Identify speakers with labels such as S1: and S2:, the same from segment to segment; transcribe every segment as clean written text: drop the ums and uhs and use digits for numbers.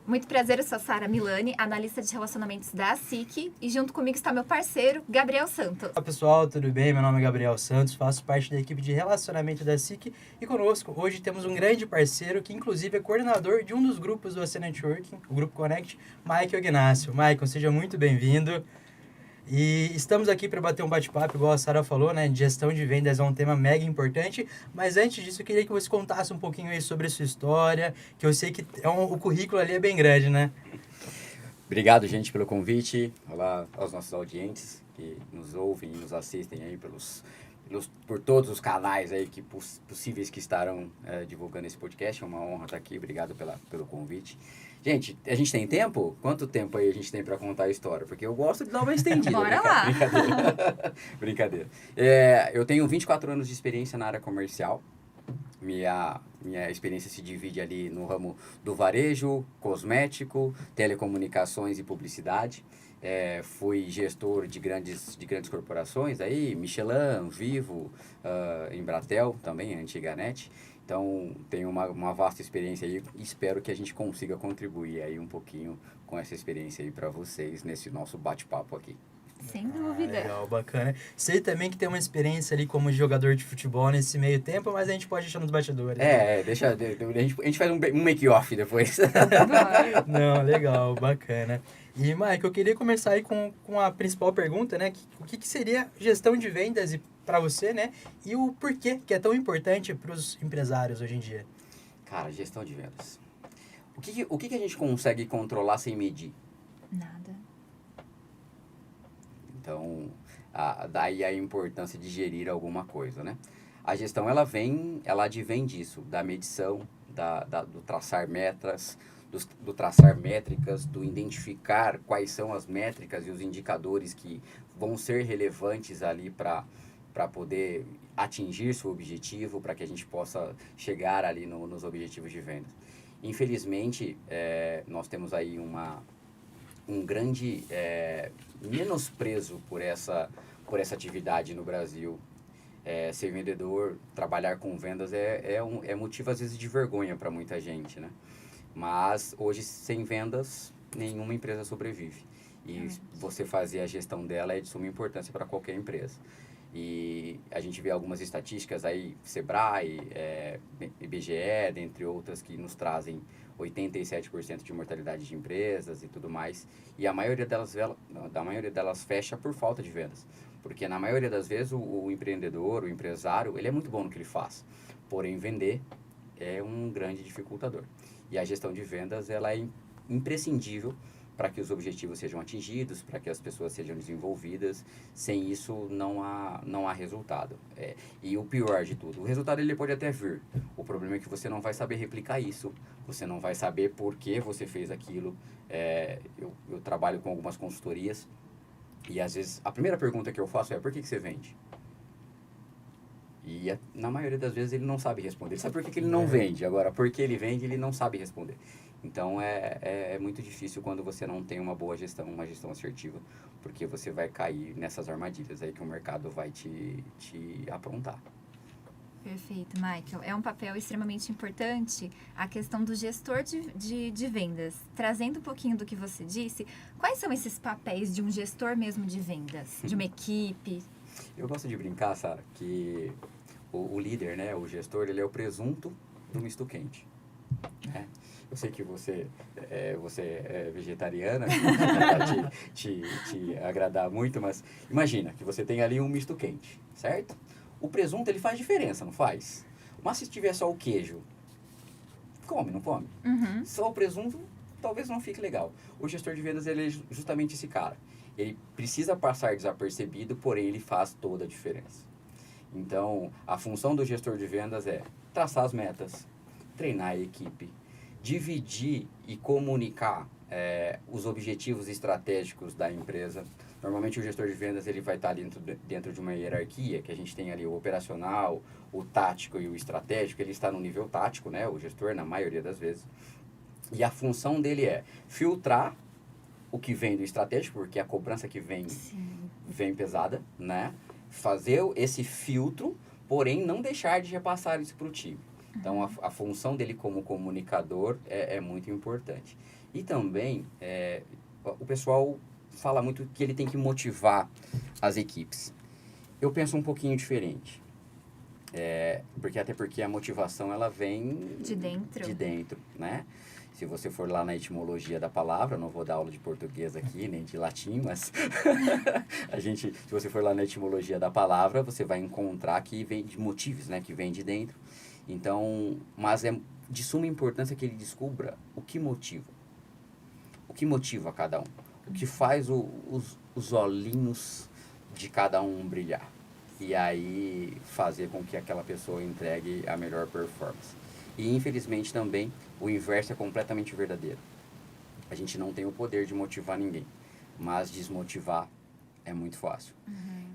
S1: Muito prazer, eu sou a Sara Milani, analista de relacionamentos da SIC, e junto comigo está meu parceiro, Gabriel Santos.
S2: Olá pessoal, tudo bem? Meu nome é Gabriel Santos, faço parte da equipe de relacionamento da SIC e conosco hoje temos um grande parceiro que inclusive é coordenador de um dos grupos do AC Networking, o Grupo Connect, Michael Ignácio. Michael, seja muito bem-vindo. E estamos aqui para bater um bate-papo, igual a Sara falou, né? Gestão de vendas é um tema mega importante, mas antes disso eu queria que você contasse um pouquinho aí sobre a sua história, que eu sei que o currículo ali é bem grande, né?
S3: Obrigado, gente, pelo convite. Olá aos nossos audientes que nos ouvem e nos assistem aí por todos os canais aí possíveis que estarão divulgando esse podcast. É uma honra estar aqui. Obrigado pelo convite. Gente, a gente tem tempo? Quanto tempo aí a gente tem para contar a história? Porque eu gosto de dar uma estendida.
S1: Bora lá!
S3: Brincadeira. Eu tenho 24 anos de experiência na área comercial. Minha experiência se divide ali no ramo do varejo, cosmético, telecomunicações e publicidade. Fui gestor de grandes corporações, aí, Michelin, Vivo, Embratel, também, a antiga NET. Então, tenho uma vasta experiência aí e espero que a gente consiga contribuir aí um pouquinho com essa experiência aí para vocês nesse nosso bate-papo aqui.
S1: Sem dúvida.
S2: Legal, bacana. Sei também que tem uma experiência ali como jogador de futebol nesse meio tempo, mas a gente pode deixar nos bastidores.
S3: A gente faz um make-off depois.
S2: Não, legal, bacana. E, Mike, eu queria começar aí com a principal pergunta, né? O que seria gestão de vendas para você, né? E o porquê que é tão importante para os empresários hoje em dia?
S3: Cara, gestão de vendas. O que a gente consegue controlar sem medir?
S1: Nada.
S3: Então, daí a importância de gerir alguma coisa, né? A gestão, ela advém disso, da medição, do traçar metas, do traçar métricas, do identificar quais são as métricas e os indicadores que vão ser relevantes ali para poder atingir seu objetivo, para que a gente possa chegar ali nos objetivos de vendas. Infelizmente, nós temos aí um grande menosprezo por essa atividade no Brasil. Ser vendedor, trabalhar com vendas é motivo às vezes de vergonha para muita gente, né? Mas hoje sem vendas nenhuma empresa sobrevive e você fazer a gestão dela é de suma importância para qualquer empresa. E a gente vê algumas estatísticas aí, Sebrae, IBGE, dentre outras, que nos trazem 87% de mortalidade de empresas e tudo mais. E a maioria delas fecha por falta de vendas. Porque na maioria das vezes o empreendedor, o empresário, ele é muito bom no que ele faz. Porém, vender é um grande dificultador. E a gestão de vendas, ela é imprescindível para que os objetivos sejam atingidos, para que as pessoas sejam desenvolvidas. Sem isso, não há resultado. E o pior de tudo, o resultado ele pode até vir. O problema é que você não vai saber replicar isso, você não vai saber por que você fez aquilo. Eu trabalho com algumas consultorias e, às vezes, a primeira pergunta que eu faço é: por que você vende? E na maioria das vezes ele não sabe responder. Ele sabe por que ele não vende. Agora, por que ele vende, ele não sabe responder. Então, é muito difícil quando você não tem uma boa gestão, uma gestão assertiva, porque você vai cair nessas armadilhas aí que o mercado vai te aprontar.
S1: Perfeito, Michael. É um papel extremamente importante a questão do gestor de vendas. Trazendo um pouquinho do que você disse, quais são esses papéis de um gestor mesmo de vendas? De uma equipe?
S3: Eu gosto de brincar, Sara, que o líder, né, o gestor, ele é o presunto do misto quente. Né? Eu sei que você é vegetariana, vai te agradar muito, mas imagina que você tem ali um misto quente, certo? O presunto, ele faz diferença, não faz? Mas se tiver só o queijo, come, não come?
S1: Uhum.
S3: Só o presunto, talvez não fique legal. O gestor de vendas, ele é justamente esse cara. Ele precisa passar desapercebido, porém ele faz toda a diferença. Então, a função do gestor de vendas é traçar as metas, treinar a equipe, dividir e comunicar os objetivos estratégicos da empresa. Normalmente o gestor de vendas ele vai estar dentro de uma hierarquia, que a gente tem ali o operacional, o tático e o estratégico. Ele está no nível tático, né? O gestor, na maioria das vezes. E a função dele é filtrar o que vem do estratégico, porque a cobrança que vem pesada, né? Fazer esse filtro, porém não deixar de repassar isso para o time. Então, a função dele como comunicador é muito importante. E também, o pessoal fala muito que ele tem que motivar as equipes. Eu penso um pouquinho diferente. Porque a motivação, ela vem
S1: De dentro.
S3: né? Se você for lá na etimologia da palavra, não vou dar aula de português aqui, nem de latim, mas se você for lá na etimologia da palavra, você vai encontrar que vem de motivos, né? Que vem de dentro. Então, mas é de suma importância que ele descubra o que motiva. O que motiva cada um. O que faz os olhinhos de cada um brilhar. E aí fazer com que aquela pessoa entregue a melhor performance. E infelizmente também o inverso é completamente verdadeiro. A gente não tem o poder de motivar ninguém, mas desmotivar é muito fácil.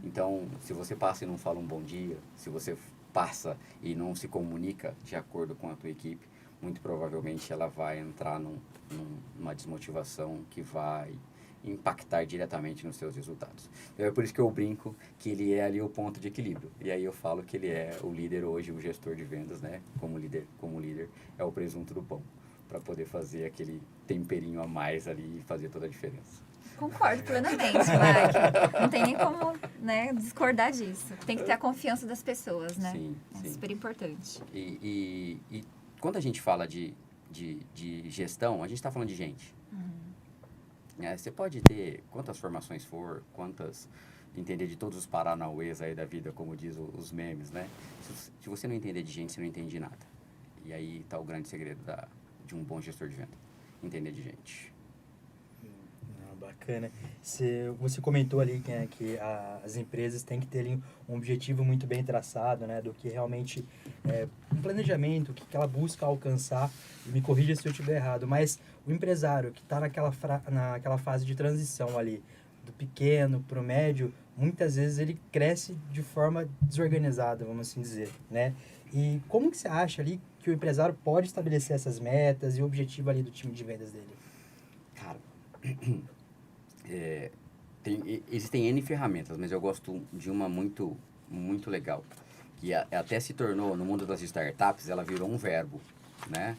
S3: Então, se você passa e não fala um bom dia, se você passa e não se comunica de acordo com a tua equipe, muito provavelmente ela vai entrar numa desmotivação que vai impactar diretamente nos seus resultados. Então, é por isso que eu brinco que ele é ali o ponto de equilíbrio. E aí eu falo que ele é o líder hoje, o gestor de vendas, né? Como líder é o presunto do pão, para poder fazer aquele temperinho a mais ali e fazer toda a diferença.
S1: Concordo plenamente, Mike. Não tem nem como, né, discordar disso. Tem que ter a confiança das pessoas, né?
S3: Sim,
S1: É
S3: sim.
S1: super importante.
S3: E quando a gente fala de gestão, a gente está falando de gente. Você pode ter quantas formações for, entender de todos os paranauês aí da vida, como diz os memes, né? Se você não entender de gente, você não entende de nada. E aí está o grande segredo de um bom gestor de venda. Entender de gente.
S2: Bacana. Você comentou ali que as empresas têm que ter ali um objetivo muito bem traçado, né? Do que realmente um planejamento, o que ela busca alcançar. E me corrija se eu estiver errado, mas o empresário que está naquela fase de transição ali, do pequeno para o médio, muitas vezes ele cresce de forma desorganizada, vamos assim dizer, né? E como que você acha ali que o empresário pode estabelecer essas metas e o objetivo ali do time de vendas dele?
S3: Cara, existem N ferramentas, mas eu gosto de uma muito, muito legal, que até se tornou, no mundo das startups, ela virou um verbo, né?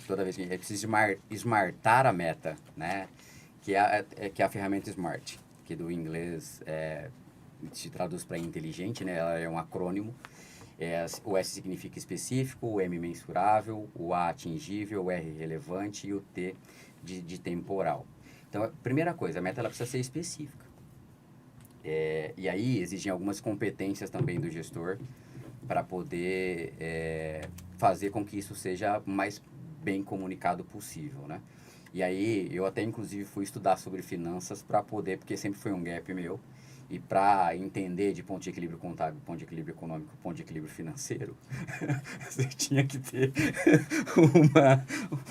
S3: Toda vez que é preciso smartar a meta, né? Que é a ferramenta SMART, que do inglês se traduz para inteligente, né? Ela é um acrônimo. O S significa específico, o M mensurável, o A atingível, o R relevante e o T de temporal. Então, a primeira coisa, a meta ela precisa ser específica. E aí exigem algumas competências também do gestor para poder fazer com que isso seja mais bem comunicado possível, né? E aí eu até inclusive fui estudar sobre finanças para poder, porque sempre foi um gap meu, e para entender de ponto de equilíbrio contábil, ponto de equilíbrio econômico, ponto de equilíbrio financeiro, você tinha que ter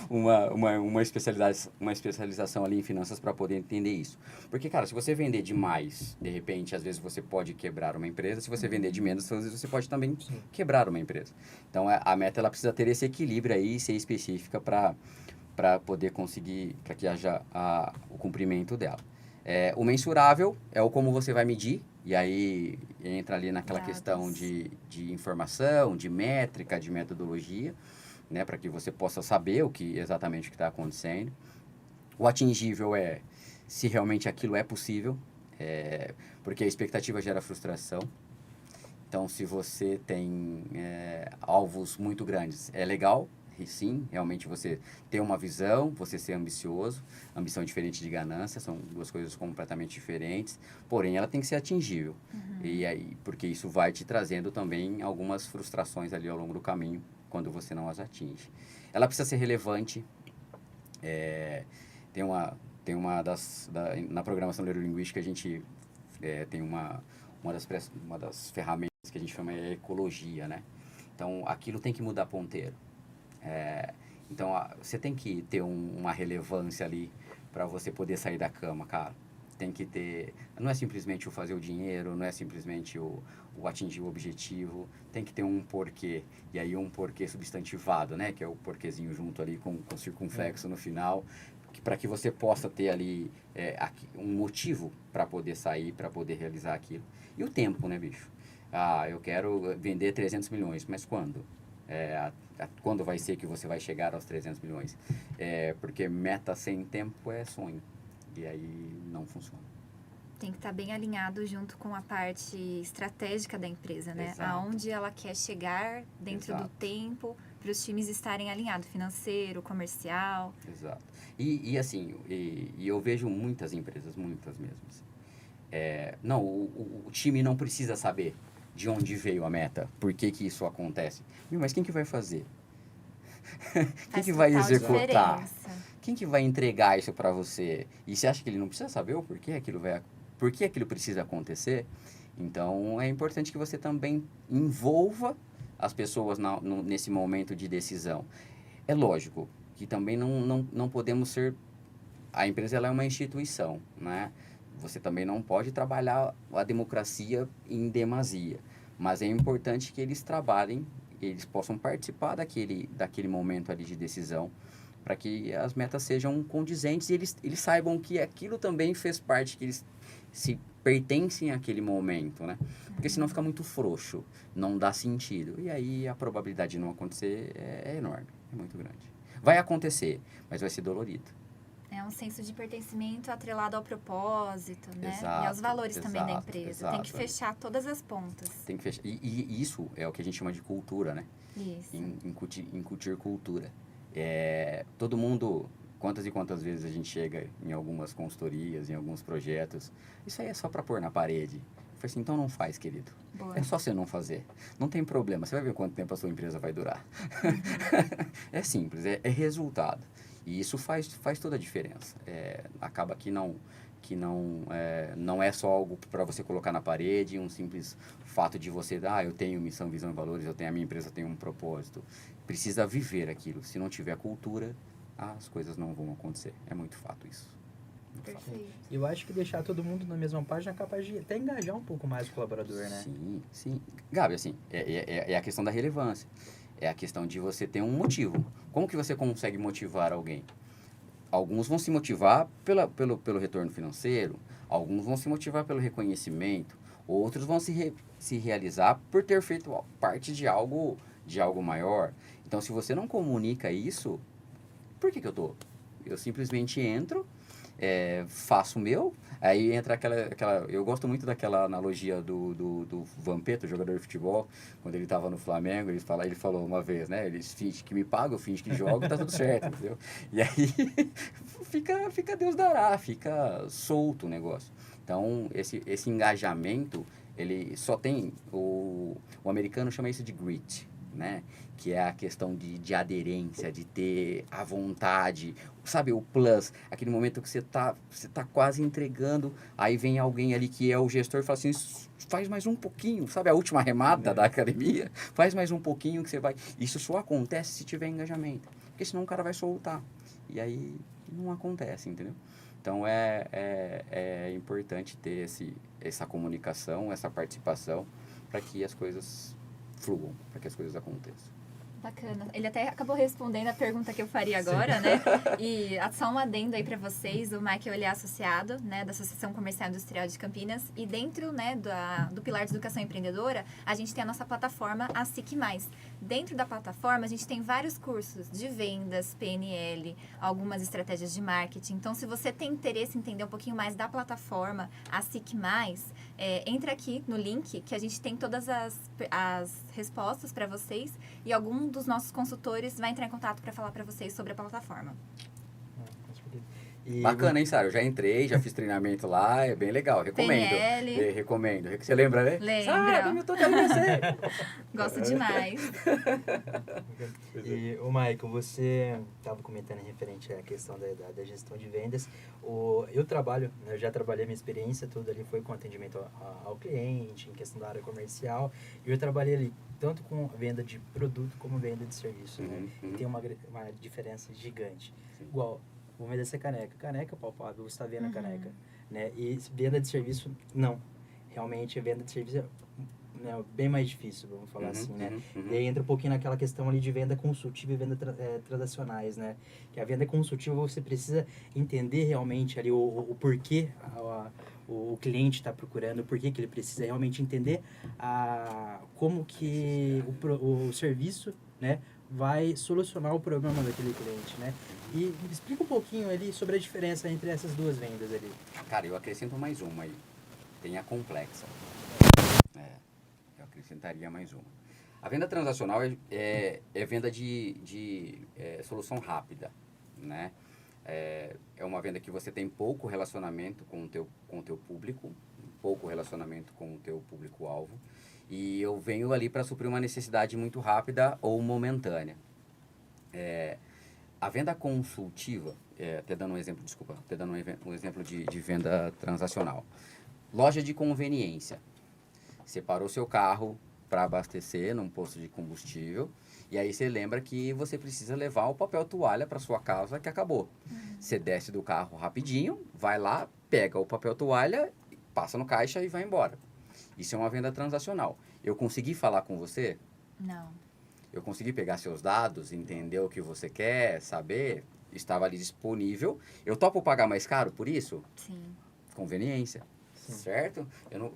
S3: uma especialização ali em finanças para poder entender isso. Porque, cara, se você vender demais, de repente, às vezes você pode quebrar uma empresa. Se você vender de menos, às vezes você pode também quebrar uma empresa. Então, a meta ela precisa ter esse equilíbrio aí, ser específica para poder conseguir, para que haja o cumprimento dela. O mensurável é o como você vai medir, e aí entra ali naquela questão de informação, de métrica, de metodologia, né, para que você possa saber exatamente o que está acontecendo. O atingível é se realmente aquilo é possível, porque a expectativa gera frustração. Então, se você tem alvos muito grandes, é legal. E sim, realmente você ter uma visão, você ser ambicioso. Ambição é diferente de ganância, são duas coisas completamente diferentes. Porém, ela tem que ser atingível. E aí, porque isso vai te trazendo também algumas frustrações ali ao longo do caminho, quando você não as atinge. Ela precisa ser relevante. Na programação neurolinguística, a gente tem uma das ferramentas que a gente chama de ecologia, né? Então, aquilo tem que mudar ponteiro. Então, você tem que ter uma relevância ali para você poder sair da cama, cara. Tem que ter... Não é simplesmente o fazer o dinheiro, não é simplesmente o atingir o objetivo. Tem que ter um porquê. E aí, um porquê substantivado, né? Que é o porquezinho junto ali com circunflexo no final. Para que você possa ter ali um motivo para poder sair, para poder realizar aquilo. E o tempo, né, bicho? Eu quero vender 300 milhões, mas quando? quando vai ser que você vai chegar aos 300 milhões. Porque meta sem tempo é sonho. E aí não funciona.
S1: Tem que estar bem alinhado junto com a parte estratégica da empresa, né?
S3: Exato.
S1: Aonde ela quer chegar dentro do
S3: Exato.
S1: tempo, para os times estarem alinhados, financeiro, comercial.
S3: Exato. E assim, eu vejo muitas empresas, muitas mesmo. Assim. Não, o time não precisa saber de onde veio a meta, por que que isso acontece. Mas quem que vai fazer? Quem
S1: Faz
S3: que vai
S1: total
S3: executar?
S1: diferença.
S3: Quem que vai entregar isso para você? E você acha que ele não precisa saber o porquê por que aquilo precisa acontecer? Então, é importante que você também envolva as pessoas nesse momento de decisão. É lógico que também não podemos ser... A empresa ela é uma instituição, né? Você também não pode trabalhar a democracia em demasia. Mas é importante que eles trabalhem, eles possam participar daquele momento ali de decisão, para que as metas sejam condizentes e eles saibam que aquilo também fez parte, que eles se pertencem àquele momento, né? Porque senão fica muito frouxo, não dá sentido. E aí a probabilidade de não acontecer é enorme, é muito grande. Vai acontecer, mas vai ser dolorido.
S1: É um senso de pertencimento atrelado ao propósito, né?
S3: Exato,
S1: e aos valores também da
S3: exato,
S1: empresa. Tem que
S3: exato.
S1: fechar todas as pontas.
S3: Tem que fechar. E isso é o que a gente chama de cultura, né?
S1: Isso.
S3: Incutir cultura. Todo mundo, quantas e quantas vezes a gente chega em algumas consultorias, em alguns projetos, isso aí é só para pôr na parede. Eu falei assim, então não faz, querido.
S1: Boa.
S3: É só você não fazer. Não tem problema, você vai ver quanto tempo a sua empresa vai durar. É simples, é resultado. E isso faz toda a diferença. Acaba que não é só algo para você colocar na parede, um simples fato de você, eu tenho missão, visão e valores, a minha empresa tem um propósito. Precisa viver aquilo. Se não tiver cultura, as coisas não vão acontecer. É muito fato isso. Muito fato.
S1: Perfeito.
S2: E eu acho que deixar todo mundo na mesma página é capaz de até engajar um pouco mais o colaborador, né?
S3: Sim, sim. Gabi, assim, é a questão da relevância. É a questão de você ter um motivo. Como que você consegue motivar alguém? Alguns vão se motivar pelo retorno financeiro, alguns vão se motivar pelo reconhecimento, outros vão se realizar por ter feito parte de algo maior. Então, se você não comunica isso, por que eu tô? Eu simplesmente entro, faço o meu, aí entra aquela... Eu gosto muito daquela analogia do Vampeta, jogador de futebol, quando ele estava no Flamengo, ele falou uma vez, né? Eles fingem que me pagam, fingem que jogam, tá tudo certo, entendeu? E aí fica Deus dará, fica solto o negócio. Então, esse engajamento, ele só tem... O americano chama isso de grit, né? Que é a questão de aderência, de ter a vontade, sabe, o plus, aquele momento que você tá quase entregando, aí vem alguém ali que é o gestor e fala assim, faz mais um pouquinho, sabe, a última remada da academia, faz mais um pouquinho que você vai... Isso só acontece se tiver engajamento, porque senão o cara vai soltar, e aí não acontece, entendeu? Então, é importante ter essa comunicação, essa participação, para que as coisas fluam, para que as coisas aconteçam.
S1: Bacana. Ele até acabou respondendo a pergunta que eu faria agora, né? E só um adendo aí para vocês, o Michael, ele é associado, né, da Associação Comercial Industrial de Campinas, e dentro, né, do pilar de educação empreendedora, a gente tem a nossa plataforma, a SIC+. Dentro da plataforma, a gente tem vários cursos de vendas, PNL, algumas estratégias de marketing. Então, se você tem interesse em entender um pouquinho mais da plataforma, a SIC+, entra aqui no link, que a gente tem todas as respostas para vocês, e algum dos nossos consultores vai entrar em contato para falar para vocês sobre a plataforma.
S3: Bacana, hein, Sara? Eu já entrei, já fiz treinamento lá, é bem legal, recomendo.
S1: PNL.
S3: Recomendo. Você lembra, né?
S1: Lembro.
S3: Sara, eu tô TLC.
S1: Gosto demais.
S2: E, Michael, você estava comentando referente à questão da gestão de vendas. Eu trabalho, né, eu já trabalhei, minha experiência toda ali foi com atendimento ao cliente, em questão da área comercial. E eu trabalhei ali tanto com venda de produto como venda de serviço. Né? E tem uma diferença gigante.
S3: Sim.
S2: Igual, vou vender essa caneca. Caneca é palpável, você está vendo a caneca. Né? E venda de serviço, não. Realmente, a venda de serviço é bem mais difícil, vamos falar assim, né? E aí entra um pouquinho naquela questão ali de venda consultiva e venda transacionais, né? Que a venda consultiva você precisa entender realmente ali o porquê o cliente está procurando, o porquê que ele precisa realmente entender como que o serviço, né, vai solucionar o problema daquele cliente, né? E me explica um pouquinho ali sobre a diferença entre essas duas vendas ali.
S3: Cara, eu acrescento mais uma aí. Tem a complexa. Eu acrescentaria mais uma. A venda transacional é venda de solução rápida, né? É uma venda que você tem pouco relacionamento com o teu público, pouco relacionamento com o teu público-alvo, e eu venho ali para suprir uma necessidade muito rápida ou momentânea. A venda consultiva, até dando um exemplo, desculpa, até dando um exemplo de venda transacional. Loja de conveniência. Você parou seu carro para abastecer num posto de combustível e aí você lembra que você precisa levar o papel toalha para sua casa que acabou. Você desce do carro rapidinho, vai lá, pega o papel toalha, passa no caixa e vai embora. Isso é uma venda transacional. Eu consegui falar com você?
S1: Não.
S3: Eu consegui pegar seus dados, entender o que você quer, saber, estava ali disponível. Eu topo pagar mais caro por isso?
S1: Sim.
S3: Conveniência.
S2: Sim.
S3: Certo?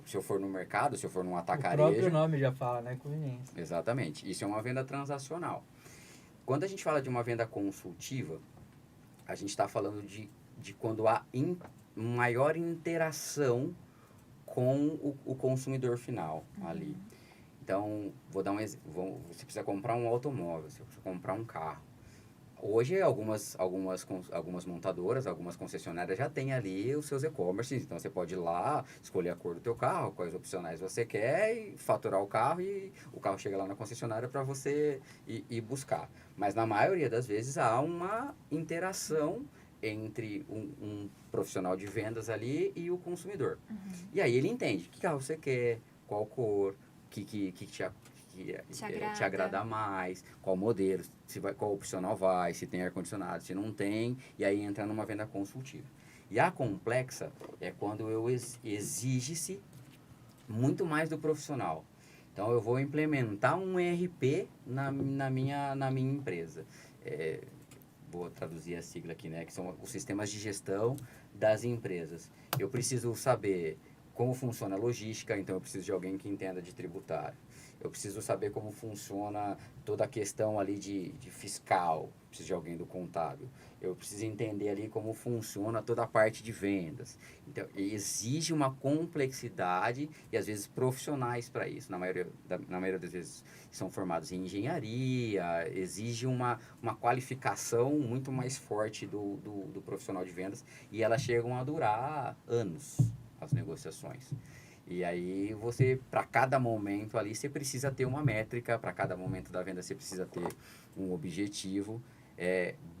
S3: Se eu for no mercado, se eu for num
S2: O
S3: atacarejo...
S2: próprio nome já fala, né? Conveniência.
S3: Exatamente. Isso é uma venda transacional. Quando a gente fala de uma venda consultiva, a gente está falando de quando há maior interação com o consumidor final ali. Então, vou dar um exemplo. Você precisa comprar um automóvel, você precisa comprar um carro. Hoje, algumas montadoras, algumas concessionárias já têm ali os seus e-commerces. Então, você pode ir lá, escolher a cor do teu carro, quais opcionais você quer, e faturar o carro e o carro chega lá na concessionária para você ir buscar. Mas, na maioria das vezes, há uma interação entre um profissional de vendas ali e o consumidor. E aí ele entende que carro você quer, qual cor, que te agrada mais, qual modelo, qual opcional vai, se tem ar-condicionado, se não tem, e aí entra numa venda consultiva. E a complexa é quando eu exige-se muito mais do profissional. Então, eu vou implementar um ERP na minha empresa. Vou traduzir a sigla aqui, né? Que são os sistemas de gestão das empresas. Eu preciso saber como funciona a logística, então eu preciso de alguém que entenda de tributário. Eu preciso saber como funciona toda a questão ali de fiscal, preciso de alguém do contábil. Eu preciso entender ali como funciona toda a parte de vendas. Então, exige uma complexidade e, às vezes, profissionais para isso. Na maioria das vezes, são formados em engenharia, exige uma qualificação muito mais forte do profissional de vendas e elas chegam a durar anos, as negociações. E aí você, para cada momento ali, você precisa ter uma métrica, para cada momento da venda você precisa ter um objetivo.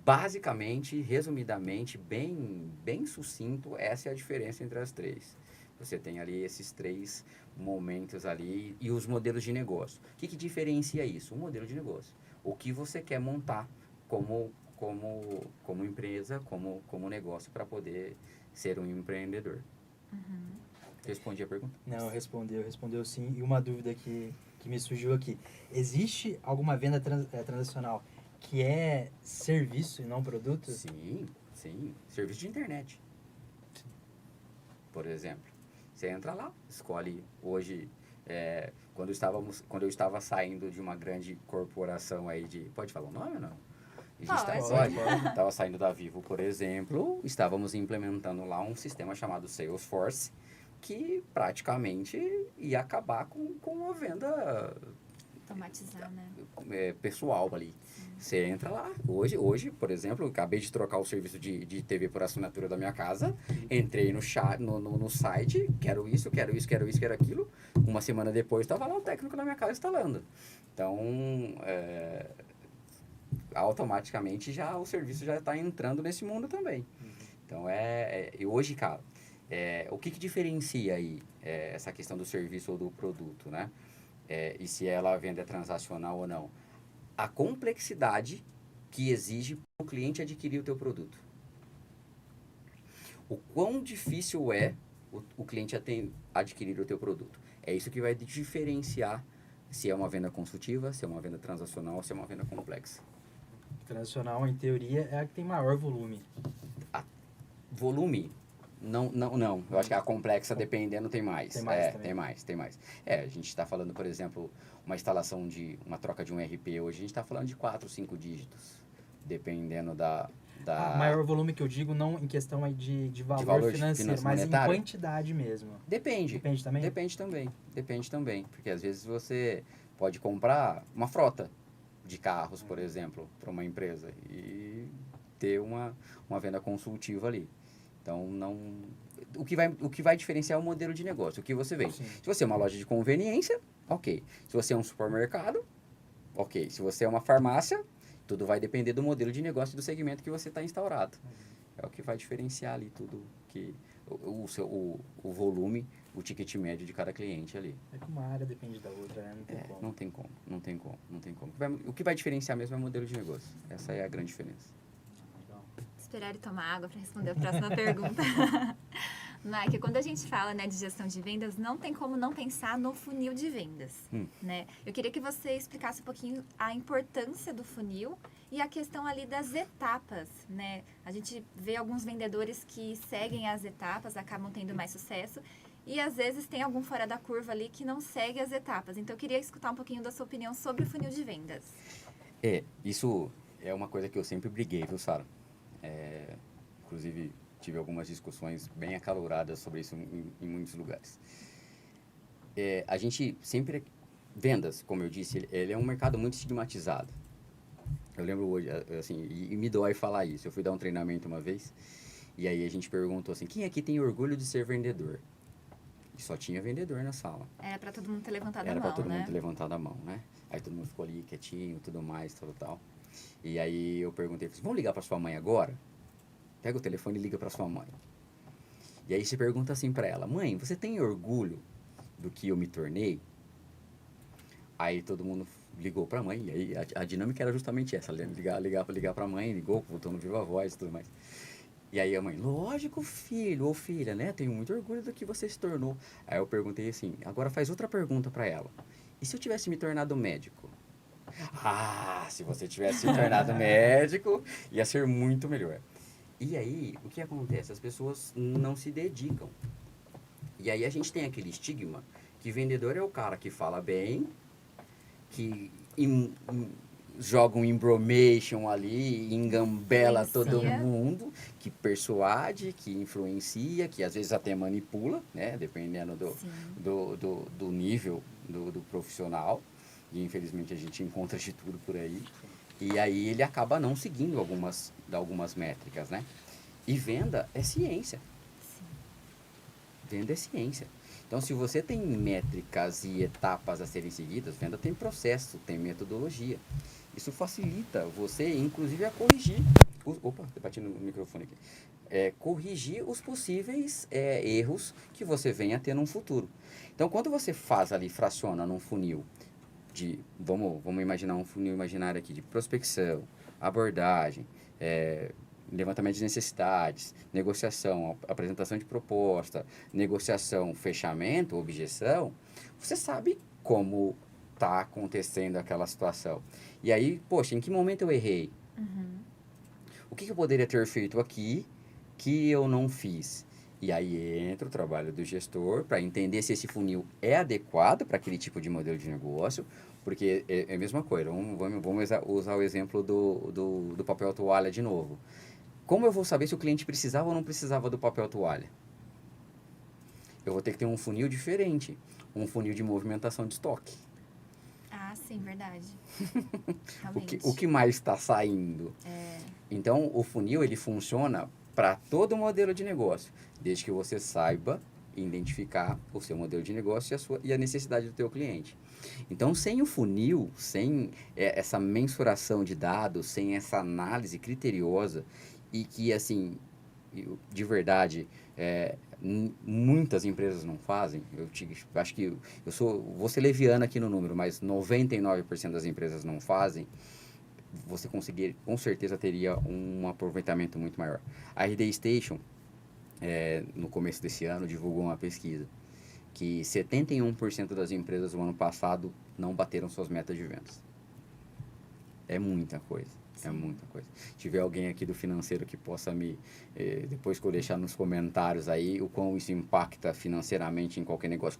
S3: Basicamente, resumidamente, bem sucinto, essa é a diferença entre as três. Você tem ali esses três momentos ali e os modelos de negócio. O que diferencia isso? O modelo de negócio. O que você quer montar como empresa, como negócio para poder ser um empreendedor. Respondi a pergunta?
S2: Não, respondeu sim. E uma dúvida que me surgiu aqui. Existe alguma venda transacional que é serviço e não produto?
S3: Sim. Serviço de internet. Por exemplo. Você entra lá, escolhe hoje... quando eu estava saindo de uma grande corporação aí de... Pode falar o nome ou não?
S1: Pode.
S3: Estava saindo da Vivo, por exemplo. Estávamos implementando lá um sistema chamado Salesforce, que praticamente ia acabar com a venda
S1: Automatizar, né?
S3: Pessoal ali. Você entra lá. Hoje, por exemplo, eu acabei de trocar o serviço de TV por assinatura da minha casa. Entrei no site, quero isso, quero aquilo. Uma semana depois, estava lá o técnico da minha casa instalando. Então, automaticamente o serviço já está entrando nesse mundo também. Então, e hoje, cara, o que diferencia aí essa questão do serviço ou do produto, né? E se ela venda transacional ou não? A complexidade que exige para o cliente adquirir o teu produto. O quão difícil é o cliente adquirir o teu produto. É isso que vai diferenciar se é uma venda consultiva, se é uma venda transacional, se é uma venda complexa.
S2: Transacional, em teoria, é a que tem maior volume.
S3: Volume, Não. Eu acho que a complexa, dependendo, tem mais.
S2: Tem mais também.
S3: Tem mais. A gente está falando, por exemplo, uma troca de um RP hoje, a gente está falando de 4, 5 dígitos, dependendo da...
S2: Maior volume que eu digo, não em questão aí de valor,
S3: valor
S2: financeiro, mas
S3: monetário?
S2: em quantidade mesmo.
S3: Depende.
S2: Depende também?
S3: Depende também. Porque às vezes você pode comprar uma frota de carros, por exemplo, para uma empresa e ter uma venda consultiva ali. Então, o que vai diferenciar é o modelo de negócio, o que você vende.
S2: Sim.
S3: Se você é uma loja de conveniência, ok. Se você é um supermercado, ok. Se você é uma farmácia, tudo vai depender do modelo de negócio e do segmento que você está instaurado. É o que vai diferenciar ali tudo, o volume, o ticket médio de cada cliente ali.
S2: É que uma área depende da outra, né? Não tem como.
S3: Não tem como. O que vai diferenciar mesmo é o modelo de negócio. Essa é a grande diferença.
S2: Legal.
S1: Esperar ele tomar água para responder a próxima pergunta. Mike, quando a gente fala, né, de gestão de vendas, não tem como não pensar no funil de vendas, né? Eu queria que você explicasse um pouquinho a importância do funil e a questão ali das etapas, né? A gente vê alguns vendedores que seguem as etapas, acabam tendo mais sucesso, e às vezes tem algum fora da curva ali que não segue as etapas. Então eu queria escutar um pouquinho da sua opinião sobre o funil de vendas.
S3: Isso é uma coisa que eu sempre briguei, viu, Sara? Inclusive, tive algumas discussões bem acaloradas sobre isso em muitos lugares. A gente sempre... Vendas, como eu disse, ele é um mercado muito estigmatizado. Eu lembro hoje, assim, e me dói falar isso. Eu fui dar um treinamento uma vez, e aí a gente perguntou assim, quem aqui tem orgulho de ser vendedor? E só tinha vendedor na sala.
S1: Era para todo mundo ter levantado a mão,
S3: Era para todo
S1: né?
S3: mundo ter levantado a mão, né? Aí todo mundo ficou ali quietinho, tudo mais, tal. E aí eu perguntei, vamos ligar para sua mãe agora? Pega o telefone e liga para sua mãe. E aí você pergunta assim para ela, mãe, você tem orgulho do que eu me tornei? Aí todo mundo ligou para a mãe, e aí a dinâmica era justamente essa, ligar para a mãe, ligou, voltou no Viva Voz e tudo mais. E aí a mãe, lógico, filho ou filha, né? Tenho muito orgulho do que você se tornou. Aí eu perguntei assim, agora faz outra pergunta para ela. E se eu tivesse me tornado médico? Se você tivesse se tornado médico, ia ser muito melhor. E aí, o que acontece? As pessoas não se dedicam. E aí a gente tem aquele estigma que vendedor é o cara que fala bem, que joga um embromation ali, engambela todo mundo, que persuade, que influencia, que às vezes até manipula, né? Dependendo do nível do profissional. E infelizmente a gente encontra de tudo por aí. E aí ele acaba não seguindo algumas métricas, né? E venda é ciência. Venda é ciência. Então, se você tem métricas e etapas a serem seguidas, venda tem processo, tem metodologia. Isso facilita você, inclusive, a corrigir. Opa, eu bati no microfone aqui. Corrigir os possíveis erros que você venha a ter no futuro. Então, quando você faz ali, fraciona num funil vamos imaginar um funil imaginário aqui de prospecção, abordagem, levantamento de necessidades, negociação, apresentação de proposta, negociação, fechamento, objeção, você sabe como está acontecendo aquela situação. E aí, poxa, em que momento eu errei? O que eu poderia ter feito aqui que eu não fiz? E aí entra o trabalho do gestor para entender se esse funil é adequado para aquele tipo de modelo de negócio, porque é a mesma coisa. Vamos usar o exemplo do papel toalha de novo. Como eu vou saber se o cliente precisava ou não precisava do papel toalha? Eu vou ter que ter um funil diferente, um funil de movimentação de estoque.
S1: Sim, verdade.
S3: O que mais está saindo? Então, o funil ele funciona para todo modelo de negócio, desde que você saiba identificar o seu modelo de negócio e a necessidade do teu cliente. Então, sem o funil, sem essa mensuração de dados, sem essa análise criteriosa e que, assim, de verdade, muitas empresas não fazem. Acho que vou ser leviano aqui no número, mas 99% das empresas não fazem. Você com certeza teria um aproveitamento muito maior. A RD Station, no começo desse ano, divulgou uma pesquisa que 71% das empresas no ano passado não bateram suas metas de vendas. É muita coisa. É muita coisa. Se tiver alguém aqui do financeiro que possa depois que eu deixar nos comentários aí, o quão isso impacta financeiramente em qualquer negócio.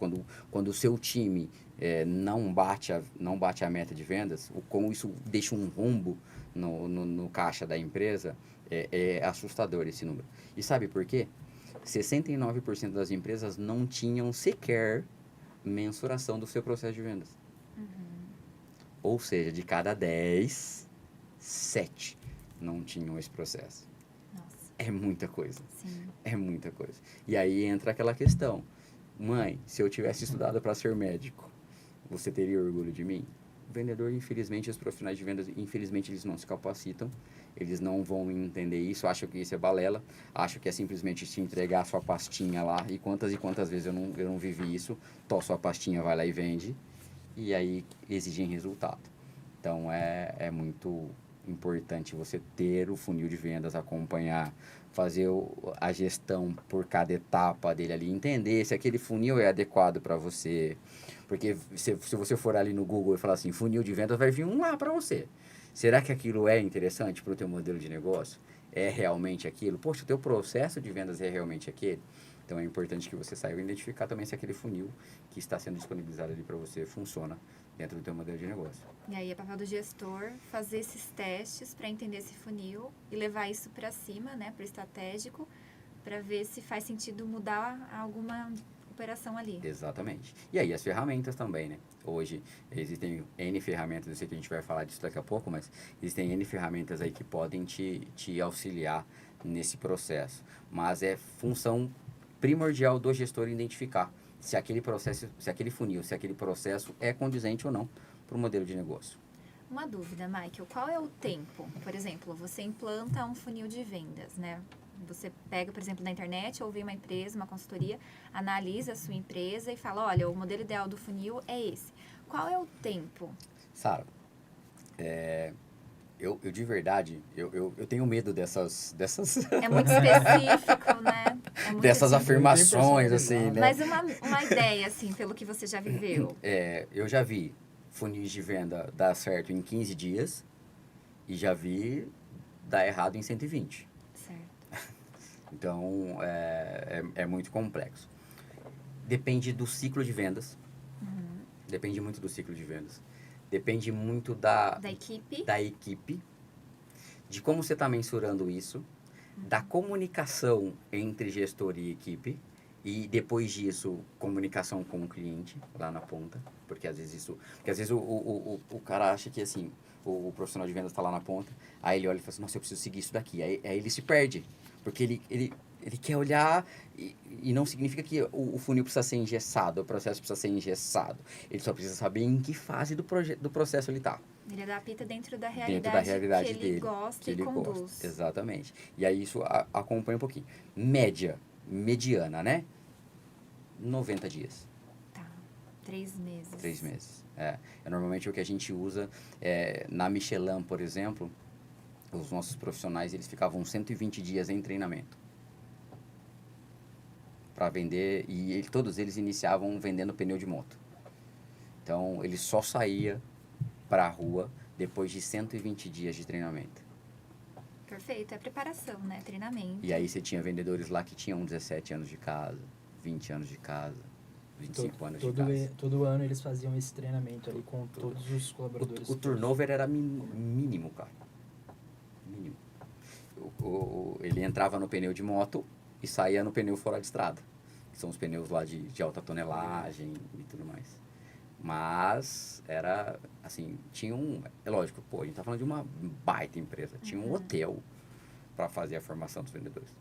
S3: Quando o seu time não bate a meta de vendas, o quão isso deixa um rombo no caixa da empresa, é assustador esse número. E sabe por quê? 69% das empresas não tinham sequer mensuração do seu processo de vendas. Ou seja, de cada 10, 7 não tinham esse processo.
S1: Nossa,
S3: É muita coisa.
S1: sim.
S3: É muita coisa. E aí entra aquela questão. Mãe, se eu tivesse estudado para ser médico, você teria orgulho de mim? O vendedor, infelizmente, os profissionais de vendas, infelizmente, eles não se capacitam. Eles não vão entender isso, acham que isso é balela, acham que é simplesmente te entregar a sua pastinha lá. E quantas vezes eu não vivi isso? Sua pastinha, vai lá e vende. E aí exigem resultado. Então, é muito importante você ter o funil de vendas, acompanhar, fazer a gestão por cada etapa dele ali, entender se aquele funil é adequado para você. Porque se você for ali no Google e falar assim, funil de vendas, vai vir um lá para você. Será que aquilo é interessante para o teu modelo de negócio? É realmente aquilo? Poxa, o teu processo de vendas é realmente aquele? Então, é importante que você saiba identificar também se aquele funil que está sendo disponibilizado ali para você funciona dentro do teu modelo de negócio.
S1: E aí é papel do gestor fazer esses testes para entender esse funil e levar isso para cima, né, para o estratégico, para ver se faz sentido mudar alguma operação ali.
S3: Exatamente. E aí as ferramentas também, né? Hoje existem N ferramentas, eu sei que a gente vai falar disso daqui a pouco, mas existem N ferramentas aí que podem te auxiliar nesse processo. Mas é função primordial do gestor identificar se aquele processo, se aquele funil, se aquele processo é condizente ou não para o modelo de negócio.
S1: Uma dúvida, Michael, qual é o tempo? Por exemplo, você implanta um funil de vendas, né? Você pega, por exemplo, na internet, ou vê uma empresa, uma consultoria, analisa a sua empresa e fala, olha, o modelo ideal do funil é esse. Qual é o tempo?
S3: Sara, eu de verdade, eu tenho medo dessas
S1: É muito específico, né? É muito
S3: dessas
S1: específico.
S3: afirmações, assim, né?
S1: Mas uma ideia, assim, pelo que você já viveu.
S3: Eu já vi funis de venda dar certo em 15 dias e já vi dar errado em 120.
S1: Certo.
S3: Então, é muito complexo. Depende do ciclo de vendas. Depende muito do ciclo de vendas. Depende muito da equipe, de como você está mensurando isso, da comunicação entre gestor e equipe, e depois disso, comunicação com o cliente, lá na ponta. Porque às vezes o cara acha que assim, o profissional de vendas está lá na ponta, aí ele olha e fala assim, nossa, eu preciso seguir isso daqui. Aí ele se perde, porque ele quer olhar e não significa que o funil precisa ser engessado, o processo precisa ser engessado. Ele só precisa saber em que fase do processo ele está.
S1: Ele adapta dentro da
S3: realidade
S1: que ele
S3: dele,
S1: gosta
S3: que
S1: e
S3: ele
S1: conduz.
S3: gosta. Exatamente. E aí isso acompanha um pouquinho. Mediana, né? 90 dias.
S1: Tá. 3 meses.
S3: 3 meses. É normalmente o que a gente usa. Na Michelin, por exemplo, os nossos profissionais, eles ficavam 120 dias em treinamento para vender, e todos eles iniciavam vendendo pneu de moto. Então, ele só saía para a rua depois de 120 dias de treinamento.
S1: Perfeito, é preparação, né? Treinamento.
S3: E aí você tinha vendedores lá que tinham 17 anos de casa, 20 anos de casa, 25 anos de casa.
S2: Todo ano eles faziam esse treinamento ali com todos os colaboradores.
S3: O turnover era mínimo, cara. Mínimo. Ele entrava no pneu de moto e saía no pneu fora de estrada, que são os pneus lá de alta tonelagem e tudo mais. Mas era, assim, tinha é lógico, a gente tá falando de uma baita empresa, tinha um hotel para fazer a formação dos vendedores.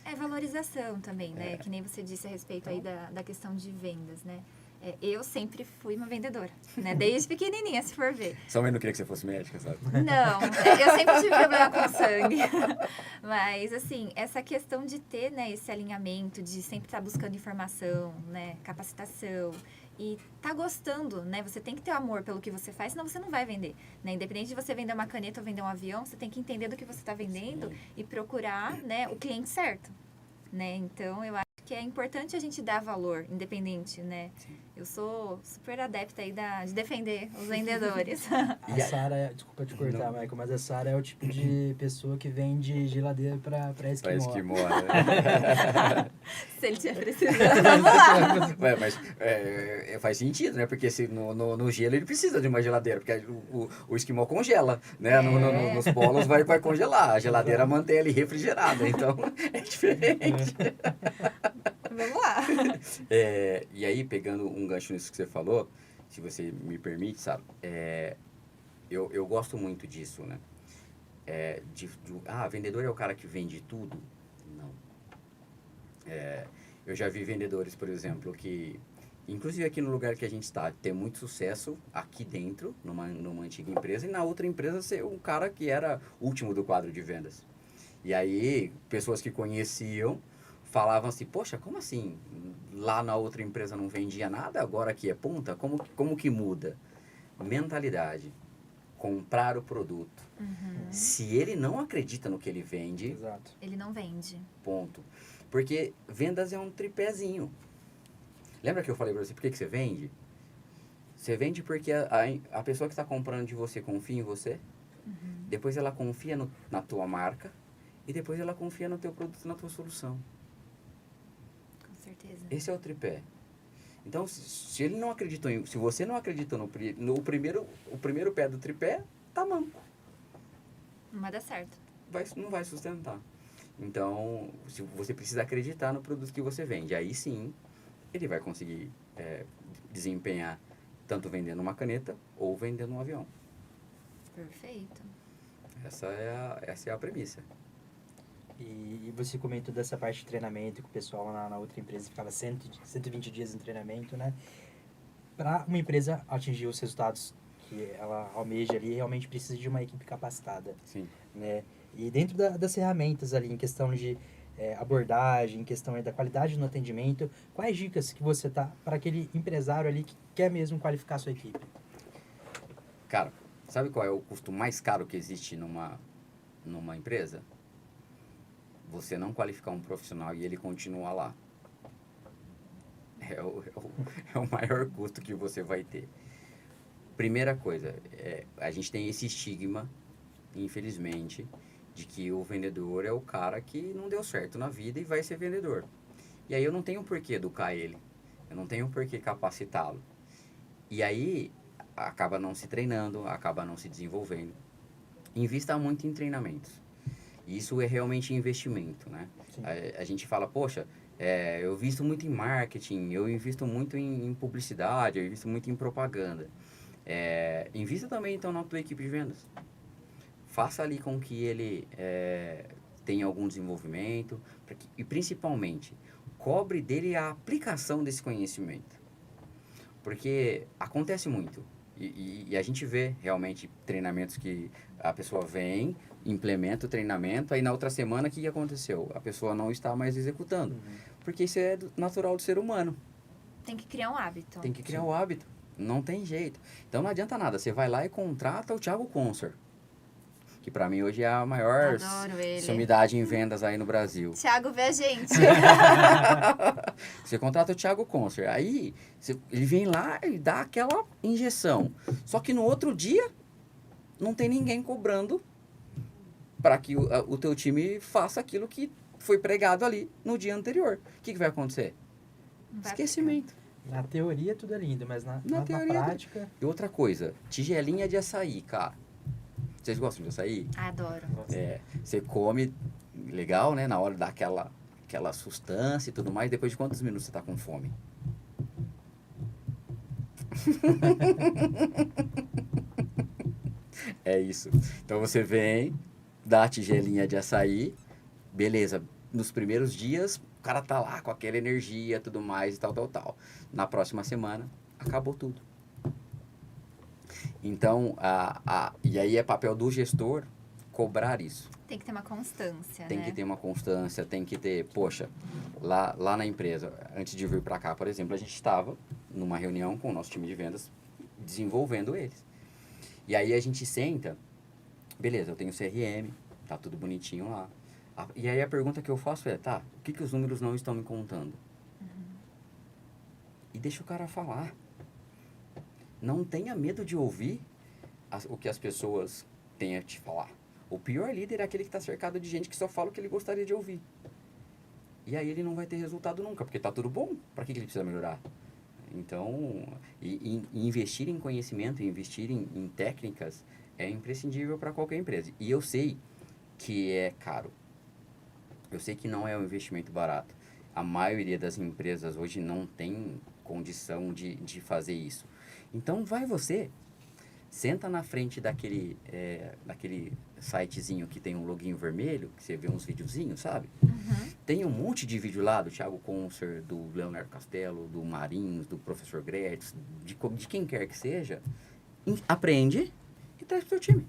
S1: É valorização também, né? Que nem você disse a respeito aí da questão de vendas, né? Eu sempre fui uma vendedora, né? Desde pequenininha, se for ver.
S3: Sua mãe não queria que você fosse médica, sabe?
S1: Não, eu sempre tive problema com sangue. Mas, assim, essa questão de ter, né, esse alinhamento, de sempre estar buscando informação, né, capacitação e tá gostando, né? Você tem que ter amor pelo que você faz, senão você não vai vender, né? Independente de você vender uma caneta ou vender um avião, você tem que entender do que você está vendendo. Sim. E procurar, né, o cliente certo, né? Então, eu acho que é importante a gente dar valor, independente, né? Sim. Eu sou super adepta aí de defender os vendedores.
S2: A Sara, desculpa te cortar, Michael, mas a Sara é o tipo de pessoa que vende geladeira pra
S3: Pra
S2: esquimó.
S3: esquimó, né?
S1: Se ele tiver precisando, vamos lá.
S3: Ué, mas faz sentido, né? Porque se no gelo ele precisa de uma geladeira, porque o esquimó congela, né? Nos polos vai congelar, a geladeira mantém ele refrigerada, então é diferente.
S1: Vamos lá.
S3: E aí, pegando um gancho nisso que você falou, se você me permite, sabe? Eu gosto muito disso, né? Vendedor é o cara que vende tudo? Não. Eu já vi vendedores, por exemplo, que, inclusive aqui no lugar que a gente está, ter muito sucesso aqui dentro, numa antiga empresa, e na outra empresa ser um cara que era último do quadro de vendas. E aí, pessoas que conheciam falavam assim, poxa, como assim? Lá na outra empresa não vendia nada, agora aqui é ponta? Como que muda? Mentalidade. Comprar o produto. Se ele não acredita no que ele vende,
S2: Exato.
S1: Ele não vende.
S3: ponto. Porque vendas é um tripézinho. Lembra que eu falei pra você, por que você vende? Você vende porque a pessoa que está comprando de você confia em você, depois ela confia na tua marca, e depois ela confia no teu produto, na tua solução.
S1: Com certeza.
S3: Esse é o tripé. Então, se ele não acreditou se você não acreditou no primeiro pé do tripé, tá manco.
S1: Não vai dar certo.
S3: Não vai sustentar. Então, se você precisa acreditar no produto que você vende, aí sim, ele vai conseguir desempenhar tanto vendendo uma caneta ou vendendo um avião.
S1: Perfeito.
S3: Essa é a premissa.
S2: E você comentou dessa parte de treinamento, que o pessoal lá na outra empresa ficava 120 dias em treinamento, né? Para uma empresa atingir os resultados que ela almeja ali, realmente precisa de uma equipe capacitada.
S3: Sim.
S2: Né? E dentro das ferramentas ali, em questão de abordagem, em questão da qualidade no atendimento, quais dicas que você tá para aquele empresário ali que quer mesmo qualificar a sua equipe?
S3: Cara, sabe qual é o custo mais caro que existe numa empresa? Você não qualificar um profissional e ele continuar lá. É o maior custo que você vai ter. Primeira coisa, a gente tem esse estigma, infelizmente, de que o vendedor é o cara que não deu certo na vida e vai ser vendedor. E aí eu não tenho por que educar ele. Eu não tenho por que capacitá-lo. E aí acaba não se treinando, acaba não se desenvolvendo. Invista muito em treinamentos. Isso é realmente investimento, né? A gente fala, poxa, eu invisto muito em marketing, eu invisto muito em publicidade, eu invisto muito em propaganda. Invista também, então, na tua equipe de vendas. Faça ali com que ele tenha algum desenvolvimento e, principalmente, cobre dele a aplicação desse conhecimento. Porque acontece muito. E a gente vê realmente treinamentos que a pessoa vem, implementa o treinamento, aí na outra semana o que aconteceu? A pessoa não está mais executando. Porque isso é natural do ser humano.
S1: Tem que criar um hábito.
S3: Tem que criar o hábito. Não tem jeito. Então não adianta nada. Você vai lá e contrata o Thiago Consor, que para mim hoje é a maior sumidade em vendas aí no Brasil.
S1: Thiago, vê a gente.
S3: Você contrata o Thiago Consor. Aí ele vem lá e dá aquela injeção. Só que no outro dia não tem ninguém cobrando para que o teu time faça aquilo que foi pregado ali no dia anterior. O que vai acontecer? Esquecimento.
S2: Na teoria tudo é lindo, mas na prática...
S3: E outra coisa, tigelinha de açaí, cara. Vocês gostam de açaí?
S1: Adoro.
S3: Você come legal, né? Na hora dá aquela sustância e tudo mais. Depois de quantos minutos você tá com fome? É isso. Então você vem, dá a tigelinha de açaí, beleza. Nos primeiros dias, o cara tá lá com aquela energia, tudo mais e tal. Na próxima semana, acabou tudo. Então, e aí é papel do gestor cobrar isso.
S1: Tem que ter uma constância,
S3: Tem
S1: né?
S3: que ter uma constância, tem que ter... Poxa, lá na empresa, antes de vir para cá, por exemplo, a gente estava numa reunião com o nosso time de vendas, desenvolvendo eles. E aí a gente senta, beleza, eu tenho CRM, tá tudo bonitinho lá. E aí a pergunta que eu faço é, o que os números não estão me contando? e deixa o cara falar. Não tenha medo de ouvir o que as pessoas têm a te falar. O pior líder é aquele que está cercado de gente que só fala o que ele gostaria de ouvir. E aí ele não vai ter resultado nunca, porque está tudo bom. Para que ele precisa melhorar? Então, e investir em conhecimento, investir em técnicas é imprescindível para qualquer empresa. E eu sei que é caro. Eu sei que não é um investimento barato. A maioria das empresas hoje não tem condição de fazer isso. Então, vai você, senta na frente daquele sitezinho que tem um loginho vermelho, que você vê uns videozinhos, sabe?
S1: Uhum.
S3: Tem um monte de vídeo lá do Thiago Concer, do Leonardo Castelo, do Marinhos, do Professor Gretz, de quem quer que seja. Aprende e traz pro seu time.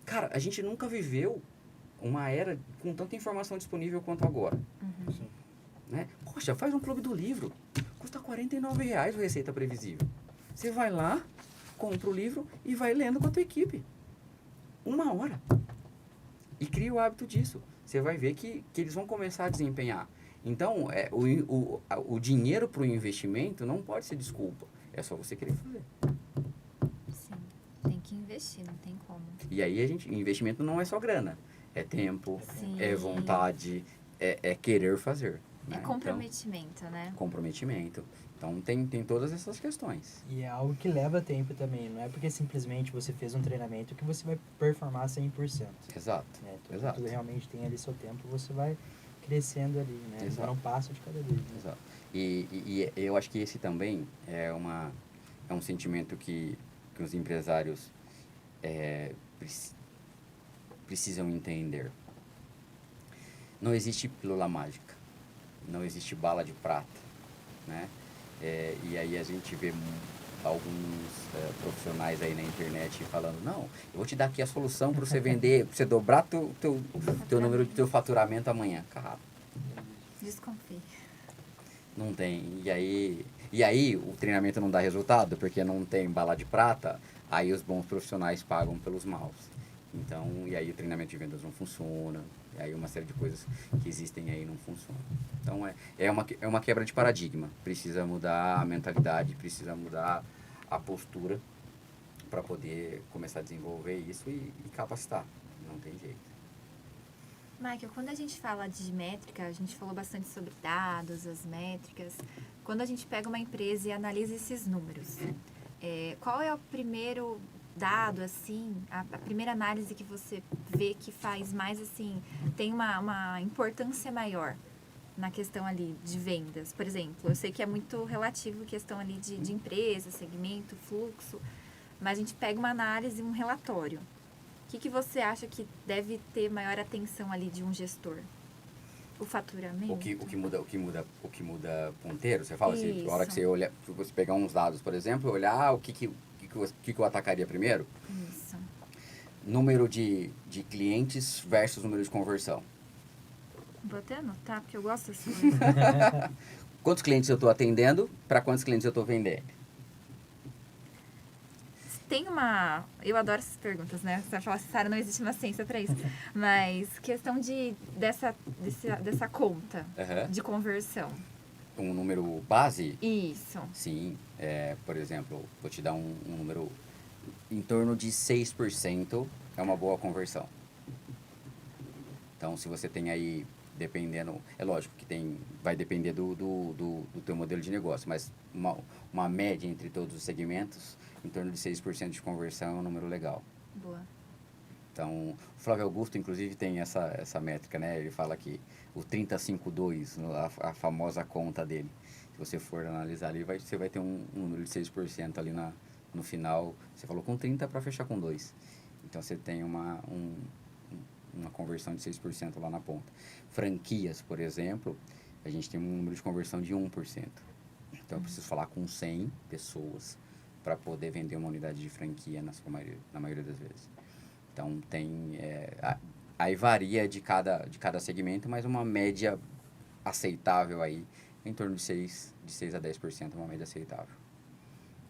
S3: Cara, a gente nunca viveu uma era com tanta informação disponível quanto agora.
S1: Uhum.
S2: Sim.
S3: Né? Poxa, faz um clube do livro. Custa R$49 o Receita Previsível. Você vai lá, compra o livro e vai lendo com a tua equipe. 1 hora. E cria o hábito disso. Você vai ver que eles vão começar a desempenhar. Então, o dinheiro para o investimento não pode ser desculpa. É só você querer fazer.
S1: Sim. Tem que investir, não tem como.
S3: E aí, investimento não é só grana. É tempo,
S1: Sim.
S3: é vontade, é querer fazer.
S1: É
S3: Né?
S1: comprometimento, né?
S3: Então, comprometimento. Então, tem todas essas questões.
S2: E é algo que leva tempo também. Não é porque simplesmente você fez um treinamento que você vai performar 100%.
S3: Exato.
S2: Né?
S3: Exato.
S2: Tudo realmente tem ali seu tempo, você vai crescendo ali, né?
S3: Exato.
S2: Não um passo de cada vez. Né?
S3: Exato. E eu acho que esse também é um sentimento que os empresários precisam entender. Não existe pílula mágica. Não existe bala de prata. Né? E aí a gente vê alguns profissionais aí na internet falando, não, eu vou te dar aqui a solução para você vender, para você dobrar teu número de teu faturamento amanhã. Cara,
S1: Desconfie.
S3: não tem. E aí o treinamento não dá resultado porque não tem bala de prata, aí os bons profissionais pagam pelos maus. Então, e aí o treinamento de vendas não funciona, e aí uma série de coisas que existem aí não funcionam. Então, é uma quebra de paradigma. Precisa mudar a mentalidade, precisa mudar a postura para poder começar a desenvolver isso e capacitar. Não tem jeito.
S1: Michael, quando a gente fala de métrica, a gente falou bastante sobre dados, as métricas. Quando a gente pega uma empresa e analisa esses números, qual é o primeiro dado, assim, a primeira análise que você vê que faz mais, assim, tem uma importância maior na questão ali de vendas? Por exemplo, eu sei que é muito relativo a questão ali de empresa, segmento, fluxo, mas a gente pega uma análise, um relatório. O que você acha que deve ter maior atenção ali de um gestor? O faturamento?
S3: O que muda ponteiro, você fala assim,
S1: Isso.
S3: a hora que você olha, você pegar uns dados, por exemplo, olhar o que eu atacaria primeiro?
S1: Isso.
S3: Número de clientes versus número de conversão.
S1: Vou até anotar, porque eu gosto assim.
S3: Quantos clientes eu estou atendendo, para quantos clientes eu estou vendendo?
S1: Tem uma... Eu adoro essas perguntas, né? Você vai falar, Sara, não existe uma ciência para isso. Mas questão dessa conta
S3: Uhum.
S1: de conversão.
S3: Um número base?
S1: Isso.
S3: Sim. Por exemplo, vou te dar um número em torno de 6% é uma boa conversão. Então, se você tem aí, dependendo... É lógico que vai depender do teu modelo de negócio, mas uma média entre todos os segmentos, em torno de 6% de conversão é um número legal.
S1: Boa.
S3: Então, o Flávio Augusto, inclusive, tem essa métrica, né? Ele fala que o 30-5-2, a famosa conta dele, se você for analisar ali, você vai ter um número de 6% ali no final. Você falou com 30 para fechar com 2. Então, você tem uma conversão de 6% lá na ponta. Franquias, por exemplo, a gente tem um número de conversão de 1%. Então, eu preciso falar com 100 pessoas para poder vender uma unidade de franquia na maioria das vezes. Então, aí varia de cada segmento, mas uma média aceitável aí, em torno de 6 a 10%, uma média aceitável.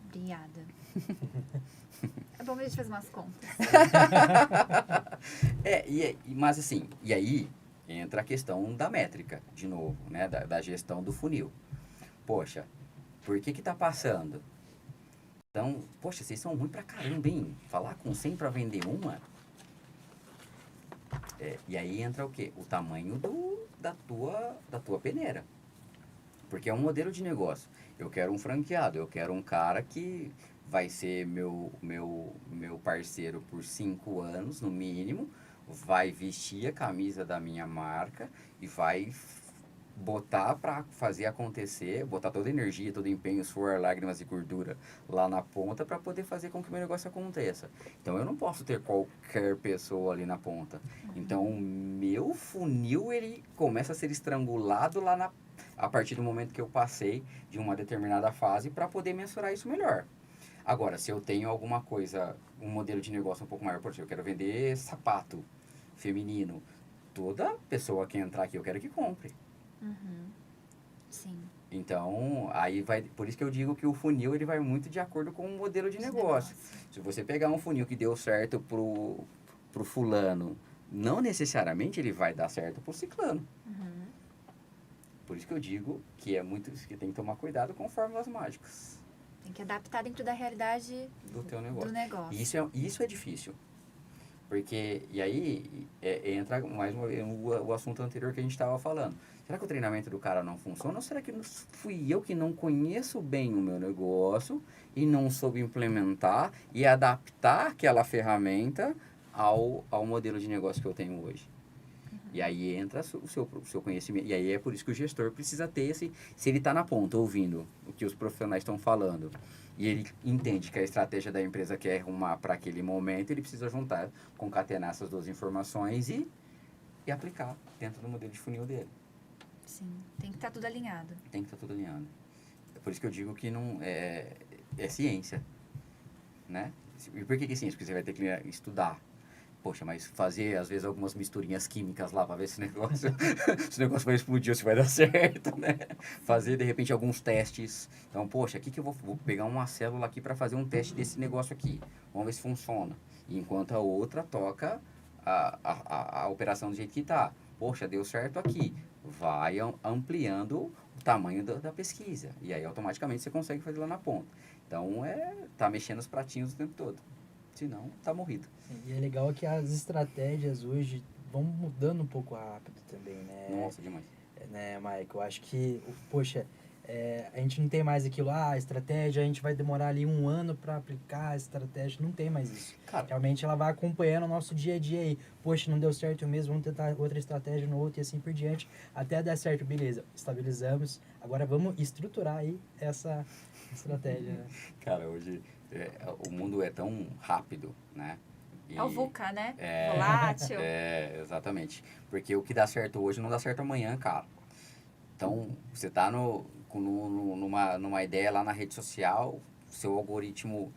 S1: Obrigada. É bom a gente fazer umas contas.
S3: Mas assim, e aí entra a questão da métrica, de novo, né? Da gestão do funil. Poxa, por que tá passando? Então, poxa, vocês são ruins pra caramba, hein? Falar com 100 pra vender uma? E aí entra o quê? O tamanho da tua peneira. Porque é um modelo de negócio. Eu quero um franqueado, eu quero um cara que vai ser meu parceiro por 5 anos, no mínimo, vai vestir a camisa da minha marca e vai botar para fazer acontecer, botar toda a energia, todo o empenho, suor, lágrimas e gordura lá na ponta para poder fazer com que o meu negócio aconteça. Então eu não posso ter qualquer pessoa ali na ponta. Então o meu funil ele começa a ser estrangulado a partir do momento que eu passei de uma determinada fase para poder mensurar isso melhor. Agora, se eu tenho alguma coisa, um modelo de negócio um pouco maior, por exemplo, eu quero vender sapato feminino, toda pessoa que entrar aqui eu quero que compre.
S1: Sim.
S3: Então, aí vai, por isso que eu digo que o funil ele vai muito de acordo com o modelo de negócio. Se você pegar um funil que deu certo pro fulano, não necessariamente ele vai dar certo pro ciclano. Por isso que eu digo que que tem que tomar cuidado com fórmulas mágicas
S1: Tem que adaptar dentro da realidade
S3: do teu negócio.
S1: do negócio.
S3: E isso é difícil. Porque, e aí, entra mais uma vez o assunto anterior que a gente estava falando. Será que o treinamento do cara não funciona? Ou será que fui eu que não conheço bem o meu negócio e não soube implementar e adaptar aquela ferramenta ao modelo de negócio que eu tenho hoje? E aí entra o seu conhecimento. E aí é por isso que o gestor precisa ter se ele está na ponta ouvindo o que os profissionais estão falando e ele entende que a estratégia da empresa quer arrumar para aquele momento, ele precisa juntar, concatenar essas duas informações e aplicar dentro do modelo de funil dele.
S1: Sim, tem que estar tudo alinhado.
S3: Tem que estar tudo alinhado. É por isso que eu digo que não é ciência, né? E por que é ciência? Porque você vai ter que estudar. Poxa, mas fazer, às vezes, algumas misturinhas químicas lá para ver se o negócio vai explodir ou se vai dar certo, né? Fazer, de repente, alguns testes. Então, poxa, aqui que eu vou pegar uma célula aqui para fazer um teste desse negócio aqui. Vamos ver se funciona. E enquanto a outra toca a operação do jeito que está. Poxa, deu certo aqui. Vai ampliando o tamanho da pesquisa. E aí, automaticamente, você consegue fazer lá na ponta. Então, tá mexendo os pratinhos o tempo todo. Senão, tá morrido.
S2: E é legal que as estratégias hoje vão mudando um pouco rápido também, né?
S3: Nossa, demais.
S2: Né, Mike? Eu acho que, poxa, a gente não tem mais aquilo, a estratégia, a gente vai demorar ali 1 ano para aplicar a estratégia, não tem mais isso.
S3: Cara,
S2: Realmente ela vai acompanhando o nosso dia a dia aí. Poxa, não deu certo mesmo, vamos tentar outra estratégia no outro e assim por diante, até dar certo, beleza, estabilizamos, agora vamos estruturar aí essa estratégia, né?
S3: Cara, hoje o mundo é tão rápido, né?
S1: É o VUCA, né? Volátil.
S3: Exatamente. Porque o que dá certo hoje não dá certo amanhã, cara. Então, você tá numa ideia lá na rede social, seu algoritmo,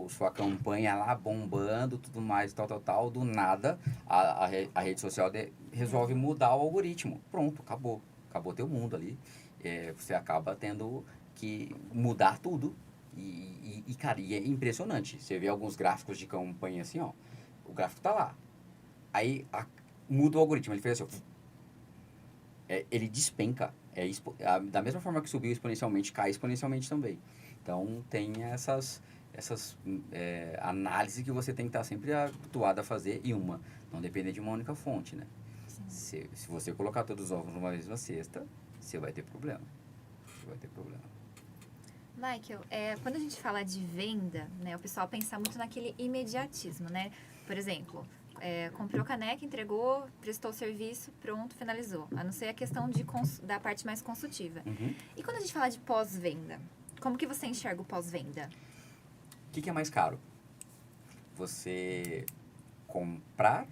S3: sua campanha lá bombando, tudo mais, tal, do nada, a rede social resolve mudar o algoritmo. Pronto, acabou. Acabou teu mundo ali. Você acaba tendo que mudar tudo. Cara, e é impressionante. Você vê alguns gráficos de campanha assim, ó. O gráfico tá lá. Aí muda o algoritmo. Ele fez assim, ó. Ele despenca. Da mesma forma que subiu exponencialmente, cai exponencialmente também. Então, tem essas análises que você tem que estar sempre habituado a fazer. E não depender de uma única fonte, né? Se você colocar todos os ovos numa mesma cesta, você vai ter problema.
S1: Michael, quando a gente fala de venda, né, o pessoal pensa muito naquele imediatismo, né? Por exemplo, comprou caneca, entregou, prestou o serviço, pronto, finalizou. A não ser a questão da parte mais consultiva.
S3: Uhum.
S1: E quando a gente fala de pós-venda, como que você enxerga o pós-venda?
S3: O que é mais caro? Você comprar,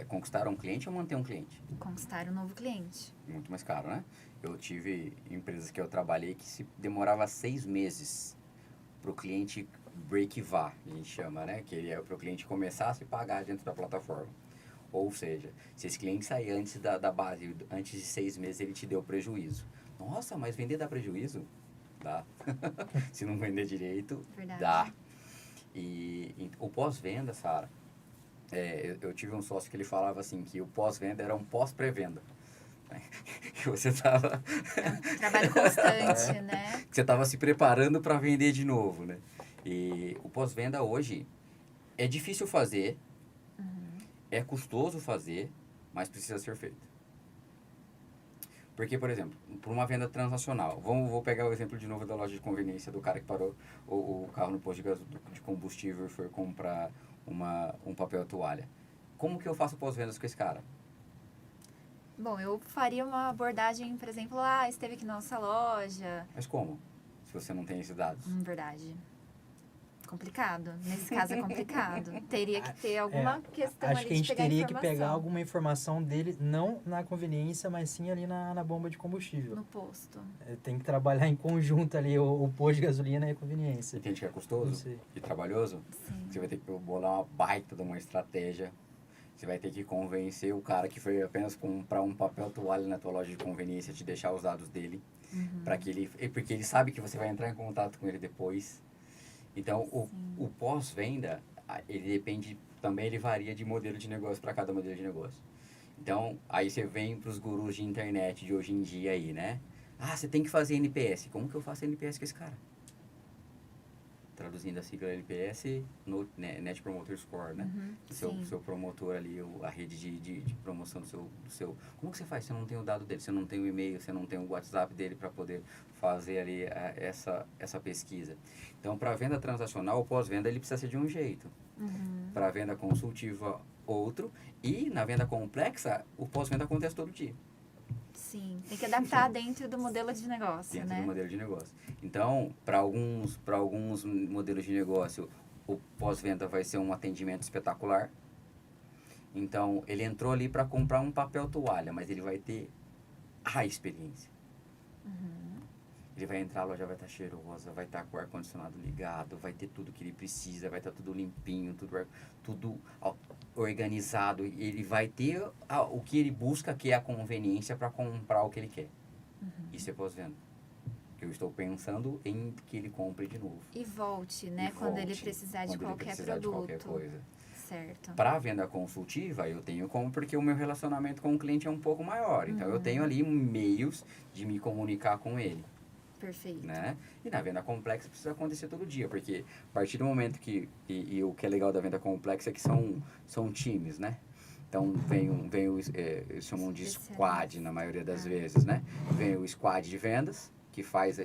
S3: conquistar um cliente ou manter um cliente?
S1: Conquistar um novo cliente.
S3: Muito mais caro, né? Eu tive empresas que eu trabalhei que se demorava 6 meses para o cliente break-even, a gente chama, né? Que é para o cliente começar a se pagar dentro da plataforma. Ou seja, se esse cliente sair antes da base, antes de 6 meses, ele te deu prejuízo. Nossa, mas vender dá prejuízo? Dá. Se não vender direito,
S1: Verdade.
S3: dá. E o pós-venda, Sara, eu tive um sócio que ele falava assim, que o pós-venda era um pós-pré-venda. que você estava
S1: É um trabalho constante, né?
S3: que você estava se preparando para vender de novo, né? E o pós-venda hoje é difícil fazer, é custoso fazer, mas precisa ser feito. Porque, por exemplo, por uma venda transacional, vou pegar o exemplo de novo da loja de conveniência do cara que parou o carro no posto de combustível e foi comprar um papel toalha. Como que eu faço pós-vendas com esse cara?
S1: Bom, eu faria uma abordagem, por exemplo, esteve aqui na nossa loja.
S3: Mas como? Se você não tem esses dados.
S1: Verdade. Complicado. Nesse caso é complicado. Teria que ter alguma questão
S2: Acho
S1: ali
S2: que a
S1: de
S2: gente
S1: pegar
S2: teria que
S1: informação.
S2: pegar alguma informação dele, não na conveniência, mas sim ali na bomba de combustível.
S1: No posto.
S2: Tem que trabalhar em conjunto ali o posto de gasolina e a conveniência.
S3: Entende que é
S2: Não
S3: custoso
S2: sei.
S3: e trabalhoso?
S1: Sim.
S3: Você vai ter que bolar uma baita de uma estratégia. Você vai ter que convencer o cara que foi apenas comprar um papel toalha na tua loja de conveniência, te deixar os dados dele, para que porque ele sabe que você vai entrar em contato com ele depois. Então, o pós-venda, ele depende, também ele varia de modelo de negócio para cada modelo de negócio. Então, aí você vem para os gurus de internet de hoje em dia aí, né? Você tem que fazer NPS. Como que eu faço NPS com esse cara? Traduzindo a sigla NPS, Net Promoter Score, né? Seu promotor ali, a rede de promoção do seu... Como que você faz? Você não tem o dado dele, você não tem o e-mail, você não tem o WhatsApp dele para poder fazer ali essa pesquisa. Então, para a venda transacional, o pós-venda ele precisa ser de um jeito. Para a venda consultiva, outro. E na venda complexa, o pós-venda acontece todo dia.
S1: Sim, tem que adaptar dentro do modelo de negócio,
S3: Dentro
S1: né?
S3: do modelo de negócio. Então, para alguns modelos de negócio, o pós-venda vai ser um atendimento espetacular. Então, ele entrou ali para comprar um papel toalha, mas ele vai ter a experiência. Ele vai entrar, a loja vai estar cheirosa, vai estar com o ar-condicionado ligado, vai ter tudo que ele precisa, vai estar tudo limpinho, tudo organizado. Ele vai ter o que ele busca, que é a conveniência para comprar o que ele quer. Isso é pós-venda. Eu estou pensando em que ele compre de novo.
S1: E volte, né? Quando ele precisar de qualquer produto.
S3: Coisa.
S1: Certo.
S3: Para a venda consultiva, eu tenho como, porque o meu relacionamento com o cliente é um pouco maior. Então, eu tenho ali meios de me comunicar com ele.
S1: Perfeito.
S3: Né? E na venda complexa precisa acontecer todo dia, porque a partir do momento que... E o que é legal da venda complexa é que são times, né? Então, eles chamam de squad na maioria das vezes, né? Vem o squad de vendas, que faz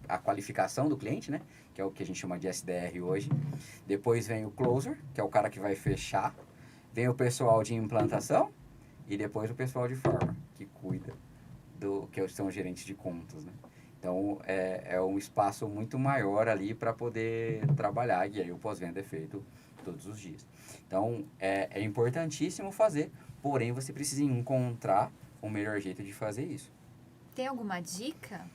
S3: a qualificação do cliente, né? Que é o que a gente chama de SDR hoje. Depois vem o closer, que é o cara que vai fechar. Vem o pessoal de implantação e depois o pessoal de farm, que cuida que são os gerentes de contas, né? Então, é um espaço muito maior ali para poder trabalhar, e aí o pós-venda é feito todos os dias. Então, é importantíssimo fazer, porém, você precisa encontrar o melhor jeito de fazer isso.
S1: Tem alguma dica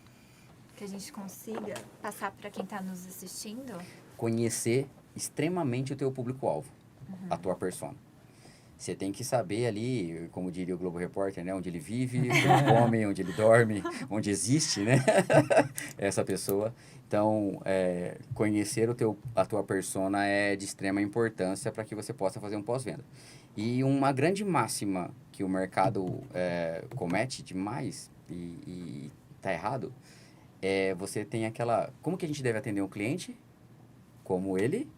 S1: que a gente consiga passar para quem está nos assistindo?
S3: Conhecer extremamente o teu público-alvo, a tua persona. Você tem que saber ali, como diria o Globo Repórter, né? Onde ele vive, onde ele come, onde ele dorme, onde existe, né? Essa pessoa. Então, conhecer a tua persona é de extrema importância para que você possa fazer um pós-venda. E uma grande máxima que o mercado comete demais e tá errado, você tem aquela... Como que a gente deve atender um cliente? Como ele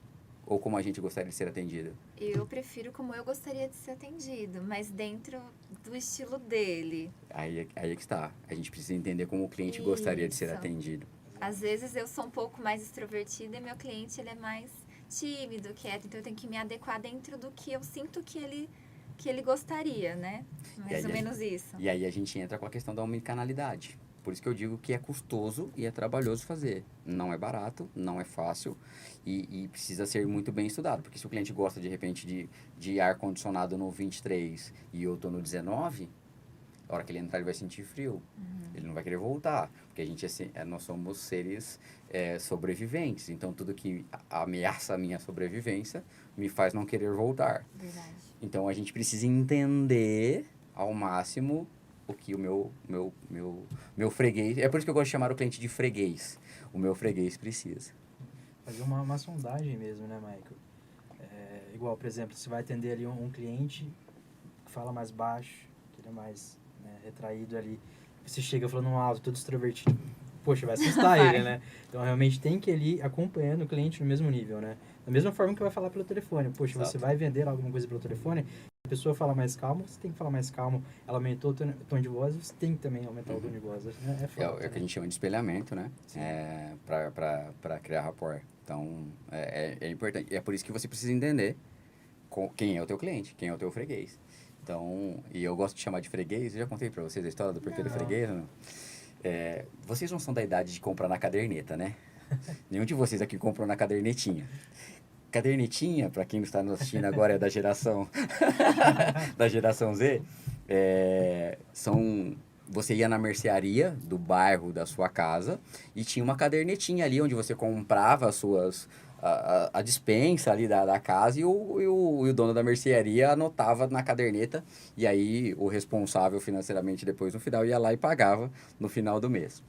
S3: ou como a gente gostaria de ser atendido?
S1: Eu prefiro como eu gostaria de ser atendido, mas dentro do estilo dele.
S3: Aí é que está. A gente precisa entender como o cliente gostaria de ser atendido.
S1: Às vezes eu sou um pouco mais extrovertida e meu cliente ele é mais tímido, quieto, então eu tenho que me adequar dentro do que eu sinto que ele gostaria, né? Mais ou menos isso.
S3: E aí a gente entra com a questão da omnicanalidade. Por isso que eu digo que é custoso e é trabalhoso fazer. Não é barato, não é fácil e precisa ser muito bem estudado. Porque se o cliente gosta, de repente, de ar-condicionado no 23 e eu estou no 19, a hora que ele entrar ele vai sentir frio. Ele não vai querer voltar. Porque nós somos seres sobreviventes. Então, tudo que ameaça a minha sobrevivência me faz não querer voltar.
S1: Verdade.
S3: Então, a gente precisa entender ao máximo o que o meu freguês... É por isso que eu gosto de chamar o cliente de freguês. O meu freguês precisa.
S2: Fazer uma sondagem mesmo, né, Michael? Igual, por exemplo, você vai atender ali um cliente que fala mais baixo, que ele é mais né, retraído ali, você chega falando alto, todo extrovertido, poxa, vai assustar ele, né? Então, realmente tem que ir ali acompanhando o cliente no mesmo nível, né? Da mesma forma que vai falar pelo telefone. Poxa,
S3: Exato.
S2: você vai vender alguma coisa pelo telefone, a pessoa fala mais calmo, você tem que falar mais calmo. Ela aumentou o tom de voz, você tem que também aumentar o tom de voz. É foda,
S3: É o que a gente chama de espelhamento, né? Para criar rapport. Então, é importante. E é por isso que você precisa entender quem é o teu cliente, quem é o teu freguês. Então, e eu gosto de chamar de freguês, eu já contei para vocês a história do porquê do freguês, não? Vocês não são da idade de comprar na caderneta, né? Nenhum de vocês aqui comprou na cadernetinha. Cadernetinha, para quem não está nos assistindo agora, é da geração da geração Z. Você ia na mercearia do bairro da sua casa e tinha uma cadernetinha ali onde você comprava a dispensa ali da casa e o dono da mercearia anotava na caderneta e aí o responsável financeiramente depois no final ia lá e pagava no final do mês.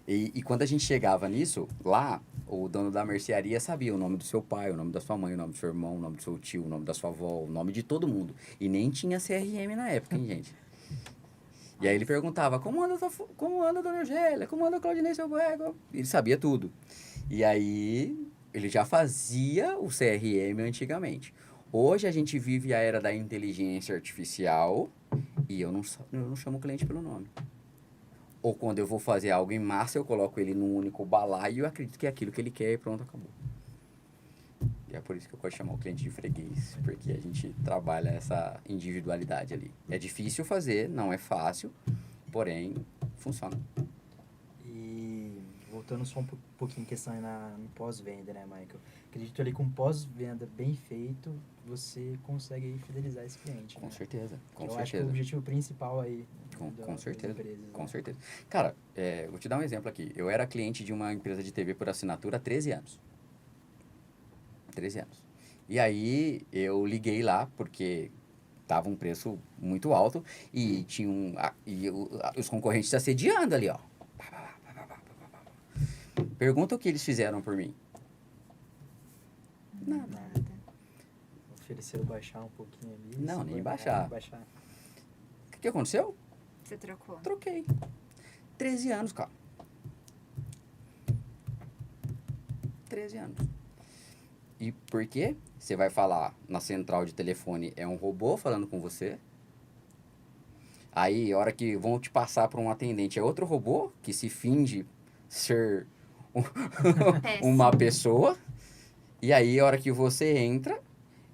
S3: E quando a gente chegava nisso, lá, o dono da mercearia sabia o nome do seu pai, o nome da sua mãe, o nome do seu irmão, o nome do seu tio, o nome da sua avó, o nome de todo mundo. E nem tinha CRM na época, hein, gente? E aí ele perguntava, como anda a Dona Eugélia? Como anda a Claudinei, seu boneco? Ele sabia tudo. E aí, ele já fazia o CRM antigamente. Hoje a gente vive a era da inteligência artificial e eu não chamo o cliente pelo nome. Ou quando eu vou fazer algo em massa, eu coloco ele num único balaio e eu acredito que é aquilo que ele quer e pronto, acabou. E é por isso que eu gosto de chamar o cliente de freguês, porque a gente trabalha essa individualidade ali. É difícil fazer, não é fácil, porém, funciona.
S2: E voltando só um pouquinho em questão aí no pós-venda, né, Michael? Acredito ali com pós-venda bem feito, você consegue aí fidelizar esse cliente.
S3: Com
S2: né?
S3: certeza, com
S2: Eu
S3: certeza.
S2: acho que é o objetivo principal aí
S3: Com certeza,
S2: das empresas.
S3: com
S2: né?
S3: certeza. Cara, vou te dar um exemplo aqui. Eu era cliente de uma empresa de TV por assinatura há 13 anos. 13 anos. E aí eu liguei lá porque tava um preço muito alto e tinha os concorrentes assediando ali, ó. Pergunta o que eles fizeram por mim. Nada.
S2: Ofereceram baixar um pouquinho ali.
S3: Não, nem
S2: nem
S3: baixar.
S2: baixar.
S3: O que aconteceu?
S1: Você trocou.
S3: Troquei. 13 anos, cara. 13 anos. E por quê? Você vai falar na central de telefone, é um robô falando com você. Aí, a hora que vão te passar para um atendente, é outro robô que se finge ser uma pessoa. E aí, a hora que você entra,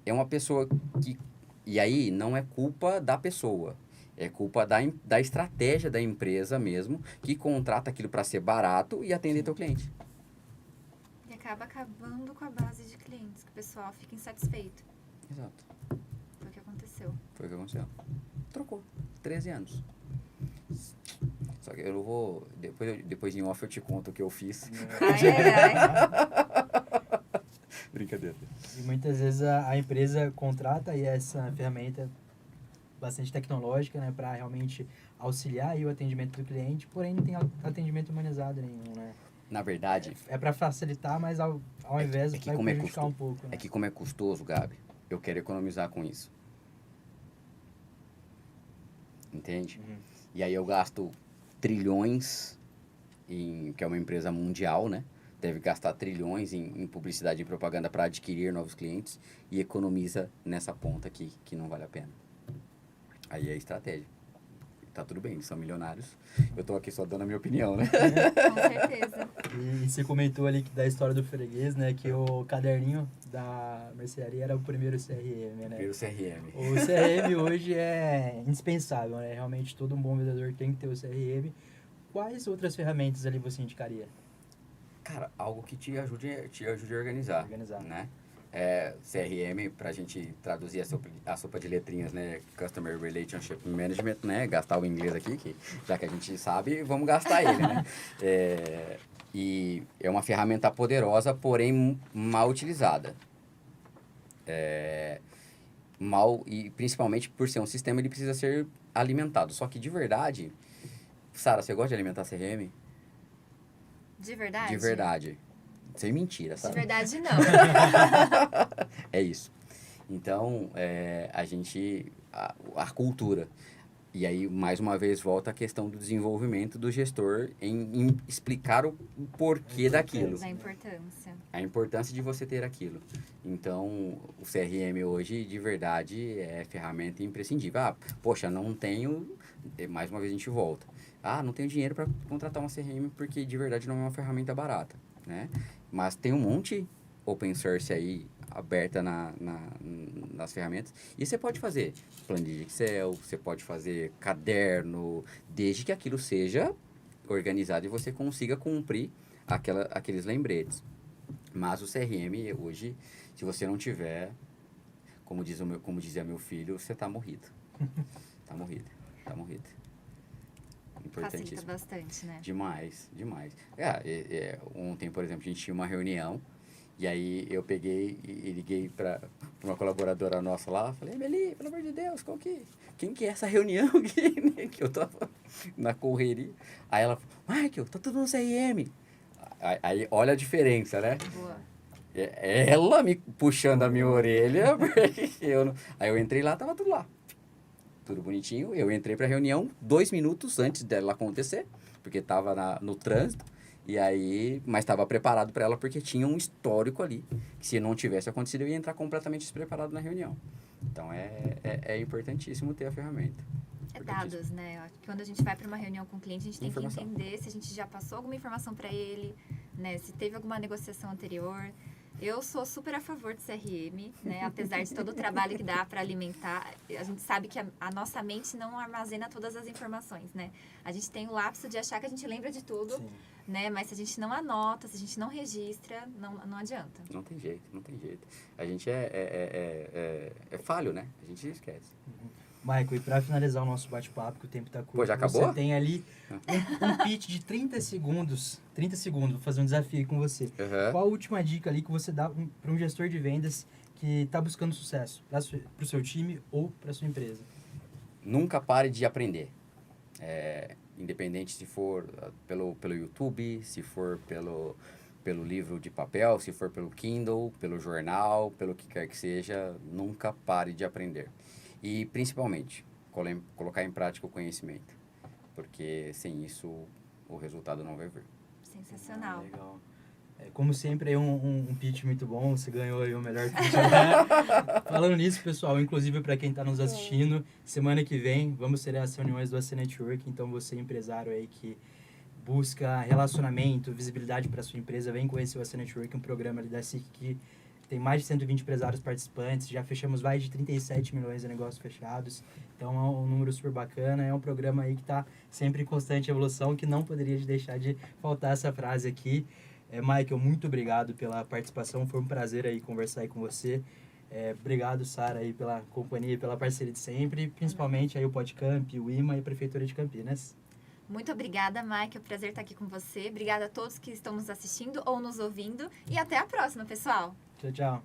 S3: é uma pessoa que... E aí, não é culpa da pessoa. É culpa da estratégia da empresa mesmo, que contrata aquilo para ser barato e atender teu cliente.
S1: E acaba acabando com a base de clientes, que o pessoal fica insatisfeito.
S3: Exato.
S1: Foi o que aconteceu.
S3: Foi o que aconteceu. Trocou. 13 anos. Só que eu não vou... Depois em off eu te conto o que eu fiz. Brincadeira.
S2: E muitas vezes a empresa contrata aí essa ferramenta bastante tecnológica, né, para realmente auxiliar aí o atendimento do cliente, porém não tem atendimento humanizado nenhum, né?
S3: Na verdade...
S2: É para facilitar, mas ao invés
S3: que
S2: vai
S3: como
S2: prejudicar um pouco, né?
S3: É que como é custoso, Gabi, eu quero economizar com isso. Entende?
S2: Uhum.
S3: E aí eu gasto trilhões, que é uma empresa mundial, né? Deve gastar trilhões em publicidade e propaganda para adquirir novos clientes e economiza nessa ponta aqui, que não vale a pena. Aí é estratégia. Tá tudo bem, eles são milionários. Eu tô aqui só dando a minha opinião, né?
S1: Com certeza.
S2: E você comentou ali da história do freguês, né? Que o caderninho da mercearia era o primeiro CRM, né?
S3: Primeiro CRM.
S2: O CRM hoje é indispensável, né? Realmente todo um bom vendedor tem que ter o CRM. Quais outras ferramentas ali você indicaria?
S3: Cara, algo que te ajude a organizar. Né? CRM, pra gente traduzir a sopa de letrinhas, né? Customer Relationship Management, né? Gastar o inglês aqui, que já que a gente sabe, vamos gastar ele, né? E é uma ferramenta poderosa, porém mal utilizada. E principalmente por ser um sistema, ele precisa ser alimentado. Só que de verdade, Sara, você gosta de alimentar CRM?
S1: De verdade?
S3: De verdade. Sem mentira,
S1: De
S3: sabe?
S1: verdade, não.
S3: É isso. Então, a cultura. E aí, mais uma vez, volta a questão do desenvolvimento do gestor em explicar o porquê daquilo.
S1: Da importância.
S3: A importância de você ter aquilo. Então, o CRM hoje, de verdade, é ferramenta imprescindível. Ah, poxa, não tenho... Mais uma vez a gente volta. Ah, não tenho dinheiro para contratar uma CRM porque, de verdade, não é uma ferramenta barata, né? Mas tem um monte open source aí, aberta nas ferramentas. E você pode fazer planilha de Excel, você pode fazer caderno, desde que aquilo seja organizado e você consiga cumprir aqueles lembretes. Mas o CRM hoje, se você não tiver, como dizia meu filho, você tá morrido. Tá morrido.
S1: Facilita
S3: Importantíssimo.
S1: bastante, né?
S3: Demais. Ontem, por exemplo, a gente tinha uma reunião e aí eu peguei e liguei para uma colaboradora nossa lá, falei, Emily, pelo amor de Deus, quem que é essa reunião aqui, né? Que eu tava na correria. Aí ela falou, Michael, tá tudo no CRM. Aí olha a diferença, né?
S1: Boa.
S3: Ela me puxando a minha orelha, porque aí eu entrei lá, tava tudo lá. Tudo bonitinho. Eu entrei para a reunião 2 minutos antes dela acontecer, porque estava no trânsito. E aí, mas estava preparado para ela porque tinha um histórico ali. Que se não tivesse acontecido, eu ia entrar completamente despreparado na reunião. Então, é importantíssimo ter a ferramenta.
S1: É dados, né? Quando a gente vai para uma reunião com o cliente, a gente tem que
S3: Informação.
S1: entender se a gente já passou alguma informação para ele, né? Se teve alguma negociação anterior. Eu sou super a favor de CRM, né? Apesar de todo o trabalho que dá para alimentar, a gente sabe que a nossa mente não armazena todas as informações, né? A gente tem o lapso de achar que a gente lembra de tudo,
S2: Sim.
S1: né? Mas se a gente não anota, se a gente não registra, não adianta.
S3: Não tem jeito. A gente é falho, né? A gente esquece.
S2: Michael, e para finalizar o nosso bate-papo, que o tempo tá curto,
S3: Pô, já acabou?
S2: você tem ali um pitch de 30 segundos. 30 segundos, vou fazer um desafio aí com você.
S3: Uhum.
S2: Qual a última dica ali que você dá para um gestor de vendas que está buscando sucesso para o seu time ou para sua empresa?
S3: Nunca pare de aprender. Independente se for pelo YouTube, se for pelo livro de papel, se for pelo Kindle, pelo jornal, pelo que quer que seja, nunca pare de aprender. E, principalmente, colocar em prática o conhecimento. Porque, sem isso, o resultado não vai vir.
S1: Sensacional.
S2: Legal. Como sempre, é um pitch muito bom. Você ganhou aí o melhor pitch. Falando nisso, pessoal, inclusive para quem está nos assistindo, semana que vem vamos ter as reuniões do AC Network. Então, você, empresário aí que busca relacionamento, visibilidade para sua empresa, vem conhecer o AC Network, um programa ali da SIC que tem mais de 120 empresários participantes, já fechamos mais de 37 milhões de negócios fechados, então é um número super bacana, é um programa aí que está sempre em constante evolução, que não poderia deixar de faltar essa frase aqui. Michael, muito obrigado pela participação, foi um prazer aí conversar aí com você. Obrigado, Sara, aí pela companhia e pela parceria de sempre, principalmente aí o Podcamp, o IMA e a Prefeitura de Campinas.
S1: Muito obrigada, Mike. É um prazer estar aqui com você. Obrigada a todos que estão nos assistindo ou nos ouvindo. E até a próxima, pessoal.
S2: Tchau, tchau.